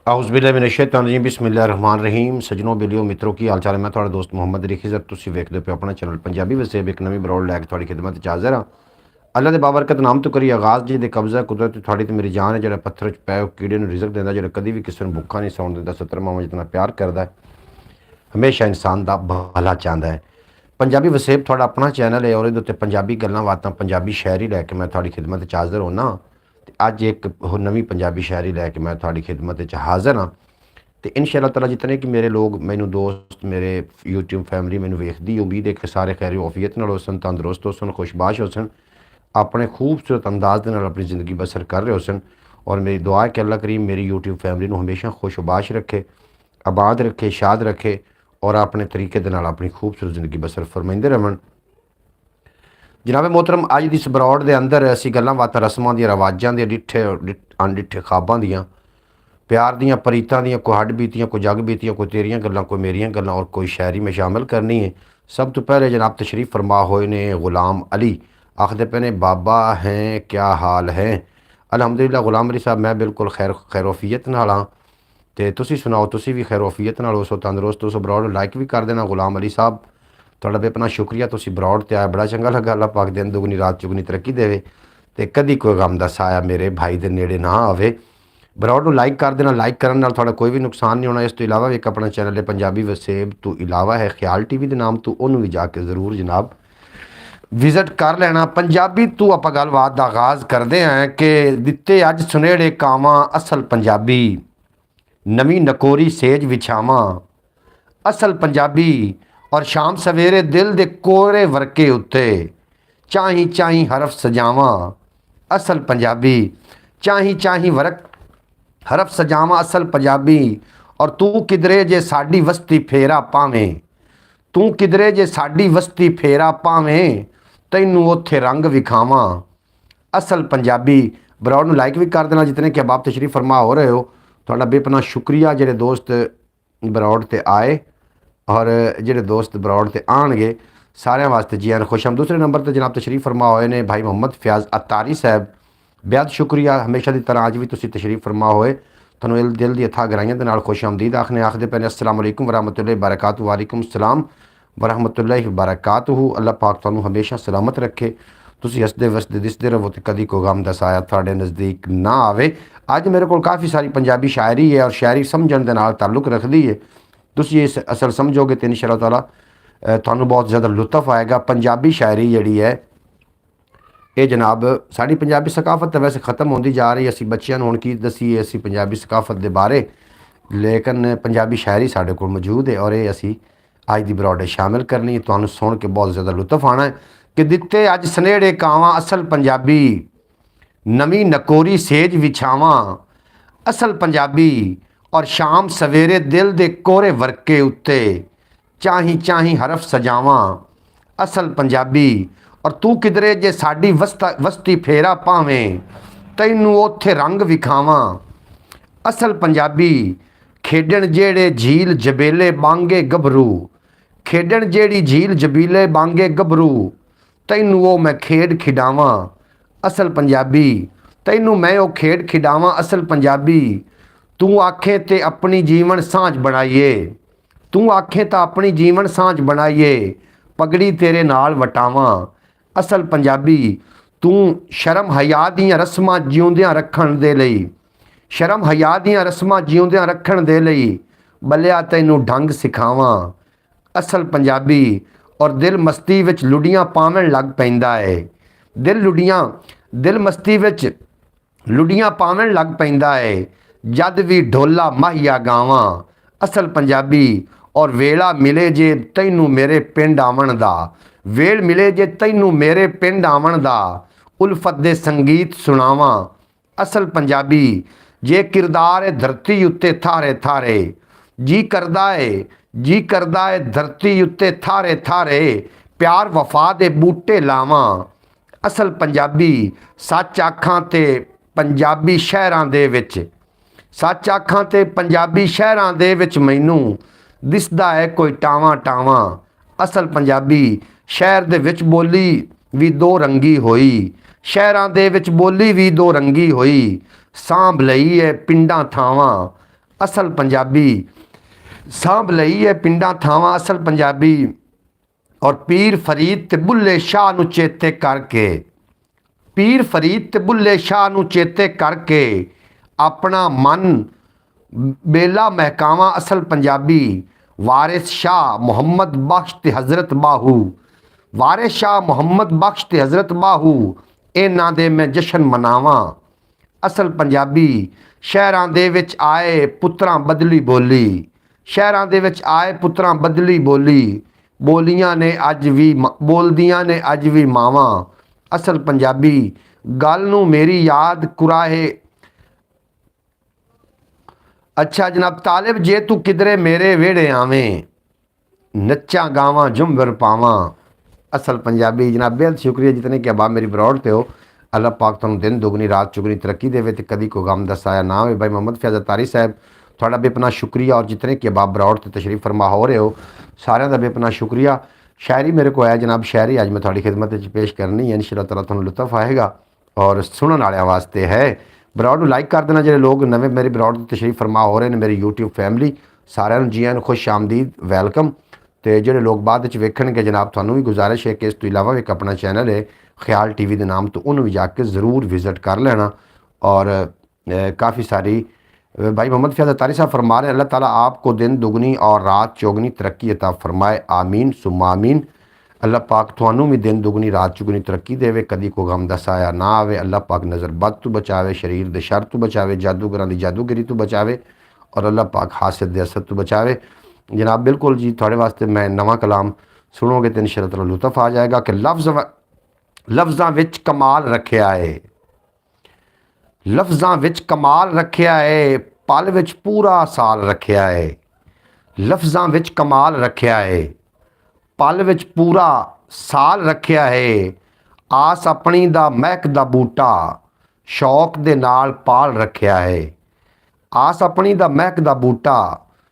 औज़ुबिल्लाहिमिनश्शैतानिर्रजीम बिस्मिल्लाहिर्रहमानिर्रहीम। सजनों बेलियो मित्रों की हाल चाल है। मैं थोड़ा दोस्त मुहम्मद रिखिज़त तुसीं वेखदे पे अपना चैनल पंजाबी वसेब एक नवी बरौड़ लैके थोड़ी खिदमत च हाज़िर हाँ। अल्लाह दे बाबरकत नाम तो करी आगाज़ जी दे कब्ज़ा कुदरत थोड़ी तो मेरी जान है जो पत्थर च पै कीड़े नूं रिज़क देंदा जो कभी भी किसी नूं भुक्खा नहीं सौण दिंदा 70 मावां जितना प्यार करदा है हमेशा इंसान का भला चाहता है। पंजाबी वसेब थोड़ा अपना चैनल है और इहदे उत्ते पंजाबी गल्लां बातां पंजाबी शायरी लैके मैं थोड़ी खिदमत च हाज़िर होना। अज एक नवी पंजाबी शायरी लैके मैं थोड़ी खिदमत च हाज़िर हाँ। तो इंशाअल्लाह ताला जितने कि मेरे लोग मैनू दोस्त मेरे यूट्यूब फैमिली मैनू वेखदी उम्मीद है कि सारे खैर वफीयत नाल होसन तंदुरुस्त होसन खुशबाश होसन अपने खूबसूरत अंदाज दे नाल अपनी ज़िंदगी बसर कर रहे होसन। और मेरी दुआ है कि अल्लाह करीम मेरी यूट्यूब फैमिली नू हमेशा खुशबाश रखे आबाद रखे शाद रखे और अपने तरीके दे नाल अपनी खूबसूरत ज़िंदगी बसर फरमाइंदे रहन। जनाब मोहतरम अज दी इस बरौड़ दे अंदर असीं गल्लां बातां रस्मां दी रवाजां दी डिठे अनडिठे ख्वाबां दियां प्यार दियां परीतां दियां कोई हड्ड बीतियां कोई जग बीतियां कोई तेरियां गल्लां कोई मेरियां गल्लां और कोई शायरी में शामिल करनी है। सब तो पहले जनाब तशरीफ़ फरमा होए ने गुलाम अली आखदे पे ने बाबा हैं क्या हाल है। अलहमदुलिल्लाह गुलाम अली साहब मैं बिल्कुल खैरोफियत नाल हाँ। तो तुसीं सुनाओ तुसीं भी खैरोफियत नाल हो तंदुरुस्त हो बरौड़ लाइक भी कर देना। गुलाम अली साहब थोड़ा बेपना शुक्रिया तुसीं बरौड़ ते आए बड़ा चंगा लगा। अल्लाह पाक दिन दुगनी रात चुगनी तरक्की देवे तो कदी कोई गम दा साया मेरे भाई दे नेड़े ना आवे। बरौड़ नूं लाइक कर देना लाइक करने नाल थोड़ा कोई भी नुकसान नहीं होना। इस तो इलावा एक अपना चैनल है पंजाबी वसेब तो इलावा है ख्याल टीवी के नाम तो उन्होंने भी जाके ज़रूर जनाब विजिट कर लेना। पंजाबी तो आप गलबात का आगाज़ करते हैं कि दिते अज सुनेड़े कावां असल पंजाबी नवी नकोरी सेज विछावां असल पंजाबी और शाम सवेरे दिल दे कोरे वरके उत्ते चाही चाही हरफ सजावां असल पंजाबी चाही चाही वरक हरफ सजावां असल पंजाबी। और तू किधरे जे साडी वस्ती फेरा पावें तू किधरे जे साडी वस्ती फेरा पावें तैनू उत्थे रंग विखावां असल पंजाबी। बरौड़ नूं लाइक भी कर देना जितने कि आप तशरीफ फरमा हो रहे हो। थोड़ा बेपना शुक्रिया जेडे दोस्त बरौड़ ते आए और जेडे दोस्त बरौड़ ते आणगे सारे वास्ते जी आन खुश हम। दूसरे नंबर पर जनाब तशरीफ फरमा होए ने भाई मोहम्मद फयाज अतारी साहब बेहद शुक्रिया हमेशा की तरह अज भी तुसीं तशरीफ फरमा होए थोनों दिल दी अथा गराइयां दे नाल खुश आमदीद आखने आखदे पे अस्सलाम वालेकुम वरहमतुल्लाहि वबरकातुहू। वालेकुम सलाम वरहमतुल्लाहि वबरकातुहू। अल्लाह पाक तुहानूं हमेशा सलामत रखे तुसीं हसदे वसदे दिसदे रहो तो कदी कोई गम दा साया तुहाडे नज़दीक ना आवे। अज मेरे को काफ़ी सारी पंजाबी शायरी है और शायरी समझण दे नाल ताल्लुक रखदी है। तुसीं इस असल समझोगे तो इंशाअल्लाह ताला तुहानूं बहुत ज़्यादा लुत्फ आएगा। पंजाबी शायरी जिहड़ी है ये जनाब साड़ी पंजाबी सकाफत तो वैसे ख़त्म होती जा रही। असी बच्चों हुण की दसीए असी पंजाबी सकाफत के बारे लेकिन पंजाबी शायरी साढ़े को मौजूद है और ये असी अज की बरौड़े शामिल करनी है। तुहानूं सुन के बहुत ज़्यादा लुत्फ आना है कि दिते अज सनेड़े कावां असल पंजाबी नवी नकोरी सेज विछावां असल पंजाबी और शाम सवेरे दिल दे कोरे वरके उत्ते चाही चाही हरफ सजावां असल पंजाबी। और तू किधरे जे साडी वस्ती फेरा पावें तैनू उत्थे रंग विखावां असल पंजाबी। खेडण जेड़े झील जबेले बांगे गभरू खेडण जेड़ी झील जबीले बांगे गभरू तैनू वो मैं खेड खिडावां असल पंजाबी। तैनू मैं वो खेड खिडावां असल पंजाबी। तू आखे ते अपनी जीवन सांझ बनाइए तू आखे तो अपनी जीवन सांझ बनाइए पगड़ी तेरे नाल वटावां असल पंजाबी। तू शर्म हया दियां रस्मां जिउंदियां रखण दे लई शर्म हया दियां रस्मां जिउंदियां रखण दे लई बलिया तैनू ढंग सिखावां असल पंजाबी। और दिल मस्ती विच लुडियां पावण लग पैंदा है दिल मस्ती विच लुडियां पावण लग पैंदा है जद भी ढोला माहिया गावां असल पंजाबी। और वेला मिले जे तैनू मेरे पिंड आवन दा वेल मिले जे तैनू मेरे पिंड आवन दा उल्फत दे संगीत सुनावां असल पंजाबी। जे किरदार है धरती उत्ते थारे थारे जी करदा है धरती उत्ते थारे थारे प्यार वफा दे बूटे लावां असल पंजाबी। सच आखां ते पंजाबी शहरां दे विच सच आखां ते पंजाबी शहरां दे विच मैनू दिसदा है कोई टावां टावां असल पंजाबी। शहर दे विच बोली भी दो रंगी होई शहरां दे विच बोली भी दो रंगी होई सांभ लई है पिंडां थावां ਅਸਲ ਪੰਜਾਬੀ ਸਾਂਭ ਲਈ ਹੈ ਪਿੰਡਾਂ ਥਾਵਾਂ ਅਸਲ ਪੰਜਾਬੀ। ਔਰ ਪੀਰ ਫਰੀਦ ਤੇ ਬੁੱਲੇ ਸ਼ਾਹ ਨੂੰ ਚੇਤੇ ਕਰਕੇ, ਪੀਰ ਫਰੀਦ ਤੇ ਬੁੱਲੇ ਸ਼ਾਹ ਨੂੰ ਚੇਤੇ ਕਰਕੇ ਆਪਣਾ ਮਨ ਬੇਲਾ ਮਹਿਕਾਵਾਂ ਅਸਲ ਪੰਜਾਬੀ। ਵਾਰਿਸ ਸ਼ਾਹ ਮੁਹੰਮਦ ਬਖਸ਼ ਤੇ ਹਜ਼ਰਤ ਬਾਹੂ, ਵਾਰਿਸ ਸ਼ਾਹ ਮੁਹੰਮਦ ਬਖਸ਼ ਤੇ ਹਜ਼ਰਤ ਬਾਹੂ, ਇਹਨਾਂ ਦੇ ਮੈਂ ਜਸ਼ਨ ਮਨਾਵਾਂ ਅਸਲ ਪੰਜਾਬੀ। ਸ਼ਹਿਰਾਂ ਦੇ ਵਿੱਚ ਆਏ ਪੁੱਤਰਾਂ ਬਦਲੀ ਬੋਲੀ, ਸ਼ਹਿਰਾਂ ਦੇ ਵਿੱਚ ਆਏ ਪੁੱਤਰਾਂ ਬਦਲੀ ਬੋਲੀ। ਬੋਲੀਆਂ ਨੇ ਅੱਜ ਵੀ ਬੋਲਦੀਆਂ ਨੇ ਅੱਜ ਵੀ ਮਾਵਾਂ ਅਸਲ ਪੰਜਾਬੀ। ਗੱਲ ਨੂੰ ਮੇਰੀ ਯਾਦ ਕੁਰਾਹੇ। ਅੱਛਾ ਜਨਾਬ ਤਾਲਿਬ, ਜੇ ਤੂੰ ਕਿਧਰੇ ਮੇਰੇ ਵਿਹੜੇ ਆਵੇਂ, ਨੱਚਾਂ ਗਾਵਾਂ ਝੁੰਮਰ ਪਾਵਾਂ ਅਸਲ ਪੰਜਾਬੀ। ਜਨਾਬ ਬੇहद ਸ਼ੁਕਰੀਆ ਜਿਤਨੇ ਕਿ ਅਬਾਬ ਮੇਰੀ ਬਰੌੜ ਤੇ ਹੋ। ਅੱਲਾਹ ਪਾਕ ਤੁਹਾਨੂੰ ਦਿਨ ਦੁਗਣੀ ਰਾਤ ਚੁਗਣੀ ਤਰੱਕੀ ਦੇਵੇ ਤੇ ਕਦੀ ਕੋਈ ਗਮ ਦਾ ਸਾਇਆ ਨਾ ਹੋਵੇ। ਭਾਈ ਮੁਹੰਮਦ ਫੈਜ਼ਲ ਤਾਰੀ ਸਾਹਿਬ ਤੁਹਾਡਾ ਬੇਪਨਾ ਸ਼ੁਕਰੀਆ। ਔਰ ਜਿਤਨੇ ਕਿ ਅਬਾਬ ਬਰੌੜ ਤੇ ਤਸ਼ਰੀਫ ਫਰਮਾ ਹੋ ਰਹੇ ਹੋ ਸਾਰਿਆਂ ਦਾ ਬੇਪਨਾ ਸ਼ੁਕਰੀਆ। शायरी मेरे को आया जनाब, शायरी अज मैं थोड़ी खिदमत पेश करनी है, इंशाअल्लाह ताला तुहानू लुत्फ आएगा और सुनने वाले वास्ते है। बरौड़ लाइक कर देना, जो लोग नवे मेरी बरौड़ की तशरीफ फरमा हो रहे हैं मेरी यूट्यूब फैमिली, सारे जी आन खुश आमदीद वैलकम। तो जोड़े लोग बाद वेखणगे जनाब थानू भी गुजारिश है कि इस तो इलावा एक अपना चैनल है ख्याल TV के नाम तो उन्होंने भी जाके ज़रूर विजिट कर लेना। और काफ़ी सारी भाई मोहम्मद फैज़ल तारी साहब फरमा रहे हैं अल्लाह ताला आपको दिन दुगनी और रात चौगनी तरक्की अता फरमाए, आमीन सुम्मा आमीन। अल्लाह पाक थानू भी दिन दुगनी रात चौगनी तरक्की देवे, कदी को गम दा साया ना आवे। अल्लाह पाक नज़र बद तो बचावे, शरीर दे शर तो बचावे, जादूगरां दी जादूगिरी तो बचावे और अल्लाह पाक हासिद दे असद तो बचावे। जनाब बिल्कुल जी थोड़े वास्ते मैं नवा कलाम सुनोगे तो इंशाअल्लाह ताला लुत्फ आ जाएगा कि लफ्ज़ां विच कमाल रखिया है, लफ्ज़ां विच कमाल रखिया है, पल विच पूरा साल रखिया है। लफ्ज़ां विच कमाल रखिया है, पल विच पूरा साल रखिया है। आस अपनी दा महक दा बूटा शौक दे नाल पाल रखिया है। आस अपनी दा महक दा बूटा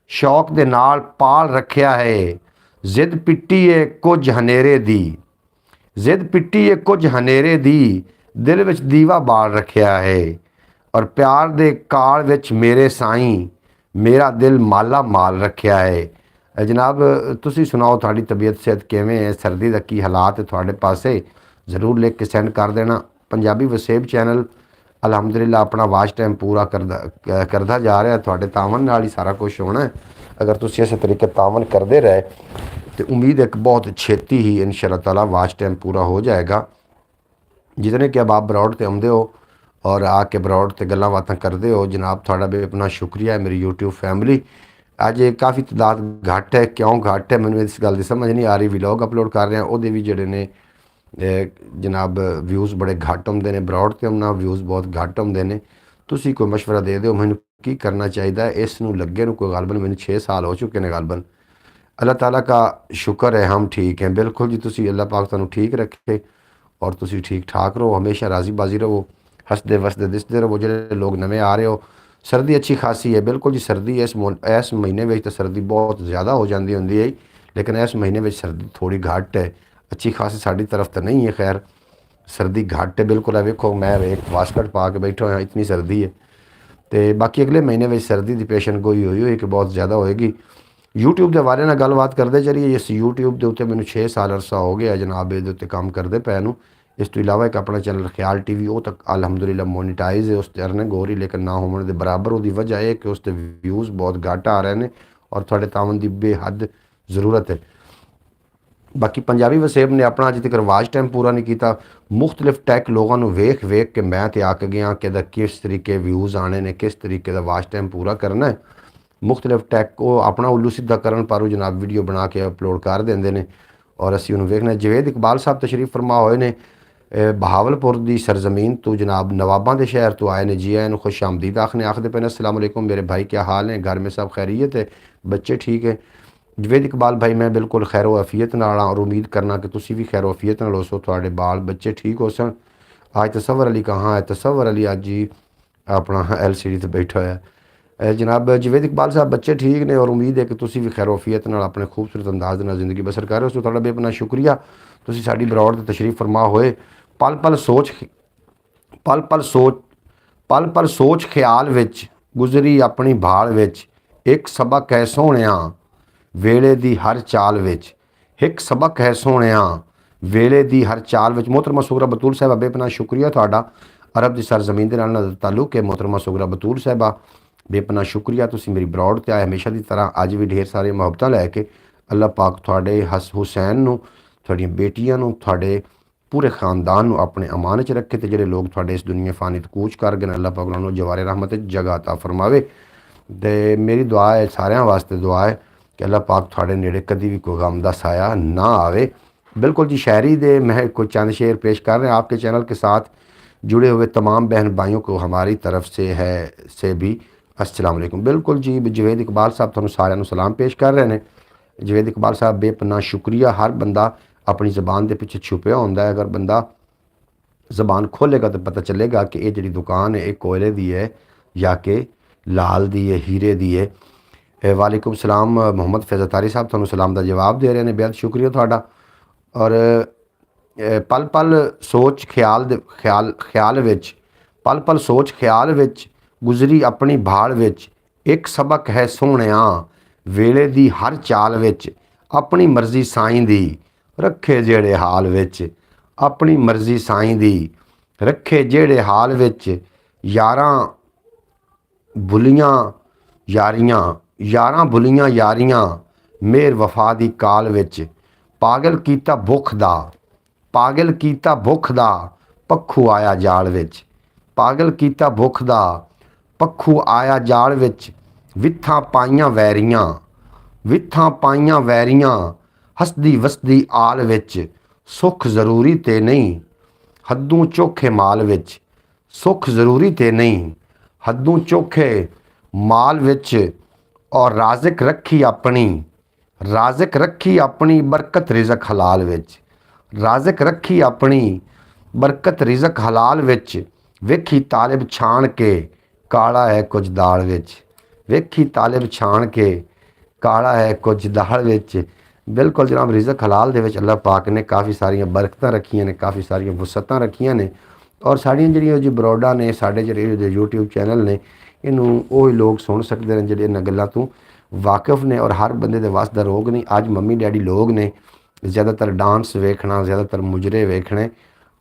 शौक दे नाल पाल रखिया है। जिद पिट्टी है कुछ हनेरे दी, जिद पिट्टी है कुछ हनेरे दी, दिल विच दीवा बाल रखिया है। और प्यार दे काल विच मेरे साईं मेरा दिल माला माल रखिया है। जनाब तुसी सुनाओ थोड़ी तबीयत सेहत किवें है, सर्दी दा की हालात है थोड़े पासे, ज़रूर लिख के सेंड कर देना। पंजाबी वसेब चैनल अलहमदुलिल्लाह अपना वाच टाइम पूरा करदा जा रहा है, थोड़े तावन नाल ही सारा कुछ होना है। अगर तुसी इस तरीके तावन करते रहे तो उम्मीद है कि बहुत छेती ही इंशाअल्लाह ताला वाच टाइम पूरा हो जाएगा। जितने कि अब आप बरौड़ ते आउंदे हो और आके बरौड़ ते गल्लां बातां करदे हो, जनाब थोड़ा भी अपना शुक्रिया है। मेरी यूट्यूब फैमिली अज काफ़ी तादाद घट है, क्यों घट है मैंने इस गल की समझ नहीं आ रही। व्लॉग अपलोड कर रहे हैं वो भी जोड़े ने जनाब व्यूज़ बड़े घट आउंदे ने, बरौड़ ते आउंदा व्यूज़ बहुत घट आउंदे ने। तुसी कोई मशवरा दे दो मैनू की करना चाहिए। इस नूं लगे नूं कोई गालबन मैंने 6 साल हो चुके हैं गालबन। अल्लाह ताला का शुक्र है हम ठीक हैं। बिल्कुल जी तुसी अल्लाह पाक तुहानू ठीक रखे और तुसी ठीक ठाक रहो, हमेशा राजी बाजी रहो, हसदे वसदे दिसदे रहो। जो लोग नवे आ रहे हो, सर्दी अच्छी खासी है बिल्कुल जी। सर्दी इस महीने में तो सर्दी बहुत ज़्यादा हो जाती होंगी है, लेकिन इस महीने में सर्दी थोड़ी घट है, अच्छी खासी साड़ी तरफ तो नहीं है। खैर सर्दी घट है बिल्कुल है। वेखो मैं एक वास्कट पा के बैठा हुआ, इतनी सर्दी है। तो बाकी अगले महीने में सर्दी की पेशन गोई हुई कि बहुत ज़्यादा होएगी। यूट्यूब के बारे में गलबात करते चलिए। इस यूट्यूब के उत्ते मैंने 6 साल अरसा हो गया जनाब ये उत्ते काम करते पे नूं। इस तो इलावा एक अपना चैनल ख्याल TV वो तक अलहमदुलिल्लाह मोनीटाइज है, उस अर्निंग हो रही, लेकिन ना होने के बराबर। वो वजह है कि उसके व्यूज़ बहुत घट आ रहे हैं और थोड़े तावन की बेहद ज़रूरत है। बाकी पंजाबी वसेब ने अपना अज तक वाच टाइम पूरा नहीं किया। मुख्तलिफ टैक लोगों को वेख वेख के मैं तो आक गया कि किस तरीके व्यूज़ आने ने, किस तरीके का वाच टाइम पूरा करना है। मुख्तलिफ टैक को अपना उल्लू सीधा करन पर जनाब वीडियो बना के अपलोड कर देंगे ने और असी उन्हें वेखना। जवेद इकबाल साहब तशरीफ फरमा हुए ने बहावलपुर की सरजमीन तो जनाब नवाबा के शहर तो आए ने। जी आए खुश आमदीद आखने आखते पे अस्सलाम वालेकुम मेरे भाई क्या हाल है, घर में सब खैरियत है, बच्चे ठीक है। जवेद इकबाल भाई मैं बिल्कुल खैर वफीयत नाल और उम्मीद करना कि तुसी भी खैर वफीयत नाल हो, थोड़े बाल बच्चे ठीक हो सन। आज तसव्वुर अली कहाँ है, तसव्वुर अली अज ही अपना LCD से बैठा है। जनाब जवेद इकबाल साहब बच्चे ठीक ने और उम्मीद है कि तुसी भी खैर वफीयत नाल अपने खूबसूरत अंदाज नाल जिंदगी बसर कर रहे हो। थोड़ा भी अपना शुक्रिया तुसी साडी बरौड़ ते तशरीफ फरमा होए। पल पल सोच ख्याल विच ਗੁਜ਼ਰੀ ਆਪਣੀ ਭਾਲ ਵਿੱਚ, ਇੱਕ ਸਬਕ ਹੈ ਸੋਹਣਿਆ ਵੇਲੇ ਦੀ ਹਰ ਚਾਲ ਵਿੱਚ, ਇੱਕ ਸਬਕ ਹੈ ਸੋਹਣਿਆ ਵੇਲੇ ਦੀ ਹਰ ਚਾਲ ਵਿੱਚ। मोहतरमा सुगरा बतूल साहिबा बेपनाह शुक्रिया ਤੁਹਾਡਾ। अरब की सरजमीन ਦੇ ਨਾਲ ਤਾਲੁਕ ਹੈ। मोहतरमा सुगरा बतूल साहिबा बेपनाह शुक्रिया, ਤੁਸੀਂ ਮੇਰੀ ਬਰੌਡ ਤੇ ਆਏ ਹਮੇਸ਼ਾ ਦੀ ਤਰ੍ਹਾਂ ਅੱਜ ਵੀ ਢੇਰ ਸਾਰੀਆਂ ਮੁਹੱਬਤਾਂ ਲੈ ਕੇ। ਅੱਲਾਹ ਪਾਕ ਤੁਹਾਡੇ ਹੁਸੈਨ ਨੂੰ, ਤੁਹਾਡੀਆਂ ਬੇਟੀਆਂ ਨੂੰ, ਤੁਹਾਡੇ ਪੂਰੇ ਖਾਨਦਾਨ ਨੂੰ ਆਪਣੇ ਅਮਾਨ 'ਚ ਰੱਖੇ ਤੇ ਜਿਹੜੇ ਲੋਕ ਤੁਹਾਡੇ ਇਸ ਦੁਨੀਆ ਫਾਨੀ ਤੋਂ ਕੂਚ ਕਰ ਗਏ ਅੱਲਾਹ ਪਾਕ ਉਹਨਾਂ ਨੂੰ ਜਵਾਰੇ ਰਹਿਮਤ 'ਚ ਜਗ੍ਹਾ ਅਤਾ ਫਰਮਾਵੇ। ਤੇ ਮੇਰੀ ਦੁਆ ਹੈ, ਸਾਰਿਆਂ ਵਾਸਤੇ ਦੁਆ ਹੈ कि अल्लाह पाक थोड़े नेड़े कभी भी कोई गम का साया ना आवे। बिल्कुल जी, शायरी दे मैं कुछ चंद शेर पेश कर रहे हैं आपके चैनल के साथ जुड़े हुए तमाम बहन भाइयों को हमारी तरफ से भी अस्सलाम वालेकुम। बिल्कुल जी, जवेद इकबाल साहब तुहानू सारिਆਂ ਨੂੰ सलाम पेश कर रहे हैं। जवेद इकबाल साहब बेपनाह शुक्रिया। हर बंदा अपनी ज़बान के पिछे छुपया होंदा है, अगर बंदा ज़बान खोलेगा तो पता चलेगा कि ये जी दुकान है ये कोयले की है या कि लाल दी है, हीरे की है। वालेकुम सलाम मोहम्मद फैज़तारी साहब तुहानू सलाम का जवाब दे रहे हैं, बेहद शुक्रिया तुहाडा। और पल पल सोच ख्याल विच, पल पल सोच ख्याल विच गुजरी अपनी भाल विच, एक सबक है सोहणिया वेले दी हर चाल विच, अपनी मर्जी साईं दी रखे जेड़े हाल विच, अपनी मर्जी साईं दी रखे जेड़े हाल विच, यारां भुलियां यारियां, यारां भुलियां यारियां मेर वफा दी काल विच, पागल कीता भुख दा, पागल कीता भुख दा पक्खू आया जाल विच, पागल कीता भुख दा पक्खू आया जाल विच, विथां पाइयां वैरियां, विथां पाइयां वैरियां हसदी वसदी आल विच, सुख जरूरी ते नहीं हद्दों चोखे माल विच, सुख जरूरी ते नहीं हद्दों चोखे माल विच, और राज़िक रखी अपनी, राज़िक रखी अपनी बरकत रिज़क हलाल विच, राज़िक रखी अपनी बरकत रिज़क हलाल विच, वेखी तालिब छाण के काला है कुछ दाल विच, वेखी तालिब छाण के काला है कुछ दाल विच। बिल्कुल जनाब, रिज़क हलाल दे विच अल्लाह पाक ने काफ़ी सारियां बरकतां रखियां ने, काफ़ी सारियां वुसअतां रखियां ने। और साड़ियां जिहड़ियां जी बरौडा ने, साडे जिहड़े यूट्यूब चैनल ने, इनू वो लोग सुन सकते हैं जिहड़े इन्हां गल्लां तों वाकिफ ने। और हर बंदे दे वस दा रोग नहीं। अज मम्मी डैडी लोग ने ज़्यादातर डांस वेखना, ज़्यादातर मुजरे वेखने।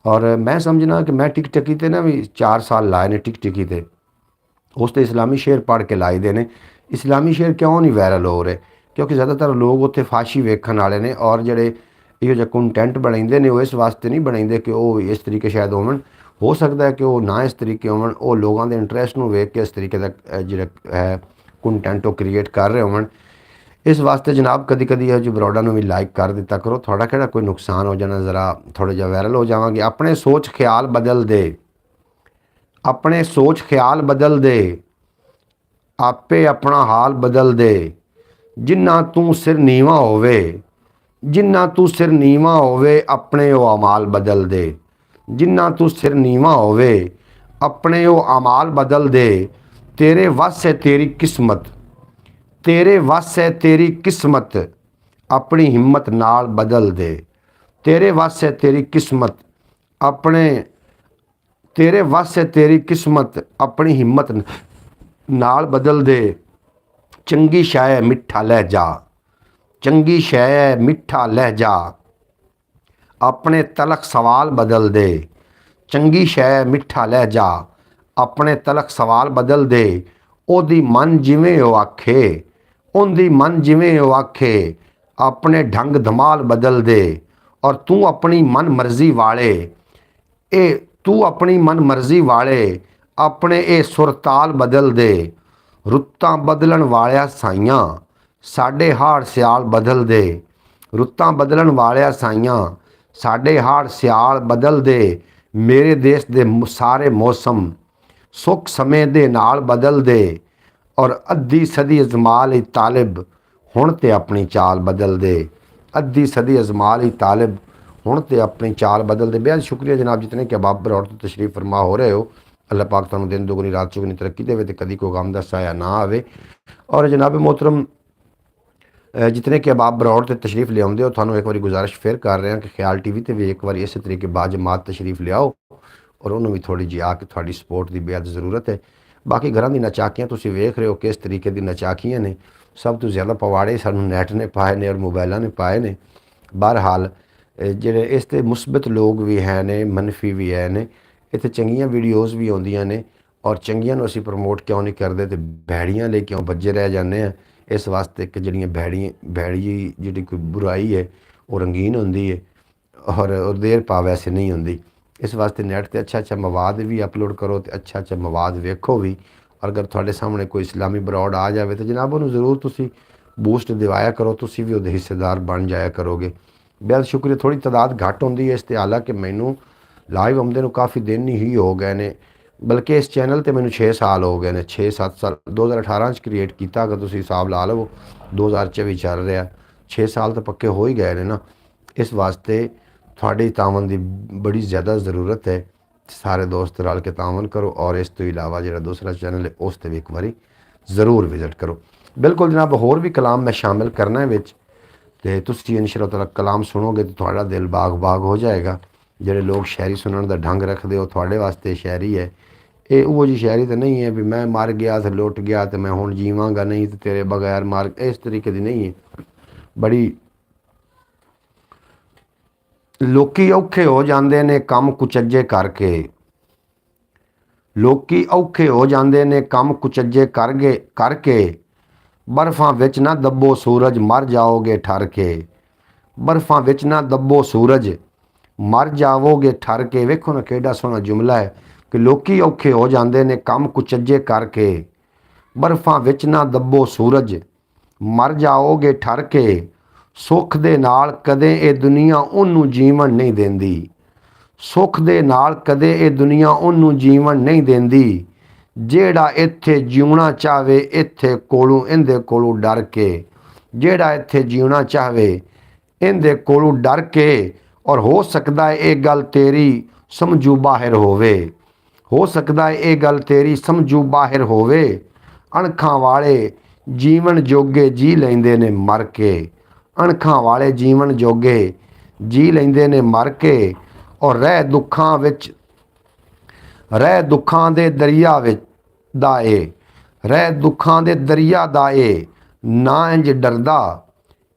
और मैं समझना कि मैं टिक टकी ते ना भी 4 साल लाए ने टिक टकी ते, उस ते इस्लामी शेर पढ़ के लाई दे ने। इस्लामी शेर क्यों नहीं वायरल हो रहे? क्योंकि ज़्यादातर लोग उत्थे फाशी वेखण वाले ने, और जिहड़े इहो जिहा कंटेंट बनाइंदे ने वो इस वास्ते नहीं बनाइंदे कि वो इस तरीके शायद होवन। हो सकता है कि वो ना इस तरीके होवन, वो लोगों के इंटरेस्ट में वेख के इस तरीके का जिहड़ा है कंटेंट वो क्रिएट कर रहे होवन। इस वास्ते जनाब कदी कदी जो बरौडा भी लाइक कर दिता करो, थोड़ा किहड़ा कोई नुकसान हो जाना, ज़रा थोड़ा जिहा वायरल हो जावांगे। अपने सोच ख्याल बदल दे, अपने सोच ख्याल बदल दे, आपे अपना हाल बदल दे, जिन्ना तू सिर नीवा होवे, जिन्ना तू सिर नीवा होवे अपने वो अमाल बदल दे, जिन्ना तू सिर नीवा होवे अपने वो अमाल बदल दे, तेरे वस है तेरी किस्मत, तेरे वस है तेरी किस्मत अपनी हिम्मत नाल बदल दे, तेरे वस है तेरी किस्मत अपने, तेरे वस है तेरी किस्मत अपनी हिम्मत नाल बदल दे। चंगी शै मिठा लहजा, चंगी शै मिठा लहजा अपने तलक सवाल बदल दे, चंगी शै मिठा लहजा अपने तलक सवाल बदल दे। ओदी मन जिवें ओ आखे, ओंदी मन जिवें ओ आखे अपने ढंग धमाल बदल दे। और तू अपनी मन मर्जी वाले ए, तू अपनी मन मर्जी वाले अपने ए सुरताल बदल दे। रुत्तां बदलन वालिया साइयां साडे हाड़ सियाल बदल दे, रुत्तां बदलन वालिया साइयां साडे हाड़ सियाल बदल दे। मेरे देश दे सारे मौसम सुख समय दे नाल बदल दे। और अद्धी सदी अजमाल ही तालिब हुण ते अपनी चाल बदल दे, अद्धी सदी अजमाल ही तालिब हुण ते अपनी चाल बदल दे। बेहद शुक्रिया जनाब जितने कि बाब बरौड़ तो तशरीफ फरमा हो रहे हो। अल्लाह पाक तुहानू दिन दुगनी रात चौगनी तरक्की देवे ते कदी कोई गम दा साया ना आवे। और जनाब मोहतरम जितने कि बाब बरौड़ ते तशरीफ ले आउंदे हो, तुहानू एक बार गुजारिश फिर कर रहे हैं कि ख्याल टीवी ते भी एक बार इस तरीके बाजमात तशरीफ ले आओ और उन्होंने भी थोड़ी जी आके थोड़ी सपोर्ट की बेहद ज़रूरत है। बाकी घरां दी नचाकियां तुसीं वेख रहे हो किस तरीके दी नचाकियां ने। सब तो ज़्यादा पवाड़े सानू नैट ने पाए ने और मोबाइलों ने पाए ने। बहरहाल ਜਿਹੜੇ ਇਸ 'ਤੇ ਮੁਸਬਤ ਲੋਕ ਵੀ ਹੈ ਨੇ, ਮਨਫੀ ਵੀ ਹੈ ਨੇ। ਇੱਥੇ ਚੰਗੀਆਂ ਵੀਡੀਓਜ਼ ਵੀ ਆਉਂਦੀਆਂ ਨੇ ਔਰ ਚੰਗੀਆਂ ਨੂੰ ਅਸੀਂ ਪ੍ਰਮੋਟ ਕਿਉਂ ਨਹੀਂ ਕਰਦੇ ਤੇ ਭੈੜੀਆਂ ਲਈ ਕਿਉਂ ਵੱਜੇ ਰਹਿ ਜਾਂਦੇ ਆ। ਇਸ ਵਾਸਤੇ ਕਿ ਜਿਹੜੀਆਂ ਭੈੜੀ ਜਿਹੜੀ ਕੋਈ ਬੁਰਾਈ ਹੈ ਉਹ ਰੰਗੀਨ ਹੁੰਦੀ ਹੈ ਔਰ ਦੇਰ ਪਾ ਵੈਸੇ ਨਹੀਂ ਹੁੰਦੀ। ਇਸ ਵਾਸਤੇ ਨੈੱਟ 'ਤੇ ਅੱਛਾ ਮਵਾਦ ਵੀ ਅਪਲੋਡ ਕਰੋ ਤੇ ਅੱਛਾ ਮਵਾਦ ਵੇਖੋ ਵੀ। ਅਗਰ ਤੁਹਾਡੇ ਸਾਹਮਣੇ ਕੋਈ ਇਸਲਾਮੀ ਬਰੋਡ ਆ ਜਾਵੇ ਤਾਂ ਜਨਾਬ ਉਹਨੂੰ ਜ਼ਰੂਰ ਤੁਸੀਂ ਬੂਸਟ ਦਿਵਾਇਆ ਕਰੋ, ਤੁਸੀਂ ਵੀ ਉਹਦੇ ਹਿੱਸੇਦਾਰ ਬਣ ਜਾਇਆ ਕਰੋਗੇ। बेहद शुक्रिया। थोड़ी तादाद घट होंगी है इस ते, हालांकि मैनू लाइव आउंदे नूं काफ़ी दिन ही हो गए ने, बल्कि इस चैनल ते मैनू 6 साल हो गए ने, 6-7 साल। 2018 क्रिएट किया, अगर तुसीं हिसाब ला लवो 2024 चल रहा, 6 साल तो पक्के हो ही गए ने ना। इस वास्ते थोड़ी तावन की बड़ी ज़्यादा ज़रूरत है। सारे दोस्त रल के तावन करो और इस तो इलावा जो दूसरा चैनल है उस पर भी एक बारी ज़रूर विजिट करो। बिल्कुल जनाब, होर भी कलाम मैं शामिल करना है विच, तो तुसीं इंशाअल्लाह ताला कलाम सुनोगे तो थोड़ा दिल बाग बाग हो जाएगा। ਜਿਹੜੇ लोग शायरी सुनने का ढंग रखते हो थोड़े वास्ते शायरी है। ये वो जी शायरी तो नहीं है भी मैं मर गया तो लुट गया तो मैं हुण जीवांगा नहीं तो तेरे बगैर मार, इस तरीके की नहीं है। बड़ी लोकी औखे हो जाते ने काम कुचज्जे करके, लोकी औखे हो जाते ने काम कुचज्जे करके बर्फां विच ना दबो सूरज मर जाओगे ठर के, बर्फां विच ना दबो सूरज मर जाओगे ठर के। वेखो ना केड़ा सोहना जुमला है कि लोकी औखे हो जाते ने कम कुचज्जे करके, बर्फां विच ना दबो सूरज मर जाओगे ठर के। सुख दे नाल कदे ये दुनिया उन्नू जीवन नहीं देंदी, सुख दे नाल कदे ये दुनिया उन्नू जीवन नहीं देंदी। ਜਿਹੜਾ ਇੱਥੇ ਜਿਉਣਾ ਚਾਹਵੇ ਇੱਥੇ ਕੋਲੋਂ ਇਹਦੇ ਕੋਲੋਂ ਡਰ ਕੇ, ਜਿਹੜਾ ਇੱਥੇ ਜਿਉਣਾ ਚਾਹਵੇ ਇਹਦੇ ਕੋਲੋਂ ਡਰ ਕੇ। ਔਰ ਹੋ ਸਕਦਾ ਹੈ ਇਹ ਗੱਲ ਤੇਰੀ ਸਮਝੂ ਬਾਹਰ ਹੋਵੇ, ਹੋ ਸਕਦਾ ਹੈ ਇਹ ਗੱਲ ਤੇਰੀ ਸਮਝੂ ਬਾਹਰ ਹੋਵੇ। ਅਣਖਾਂ ਵਾਲੇ ਜੀਵਨ ਜੋਗੇ ਜੀ ਲੈਂਦੇ ਨੇ ਮਰ ਕੇ, ਅਣਖਾਂ ਵਾਲੇ ਜੀਵਨ ਜੋਗੇ ਜੀ ਲੈਂਦੇ ਨੇ ਮਰ ਕੇ। ਔਰ ਰਹਿ ਦੁੱਖਾਂ ਦੇ ਦਰਿਆ ਵਿੱਚ ਦਾ ਏ, ਰਹਿ ਦੁੱਖਾਂ ਦੇ ਦਰਿਆ ਦਾ ਏ ਨਾ ਇੰਜ ਡਰਦਾ।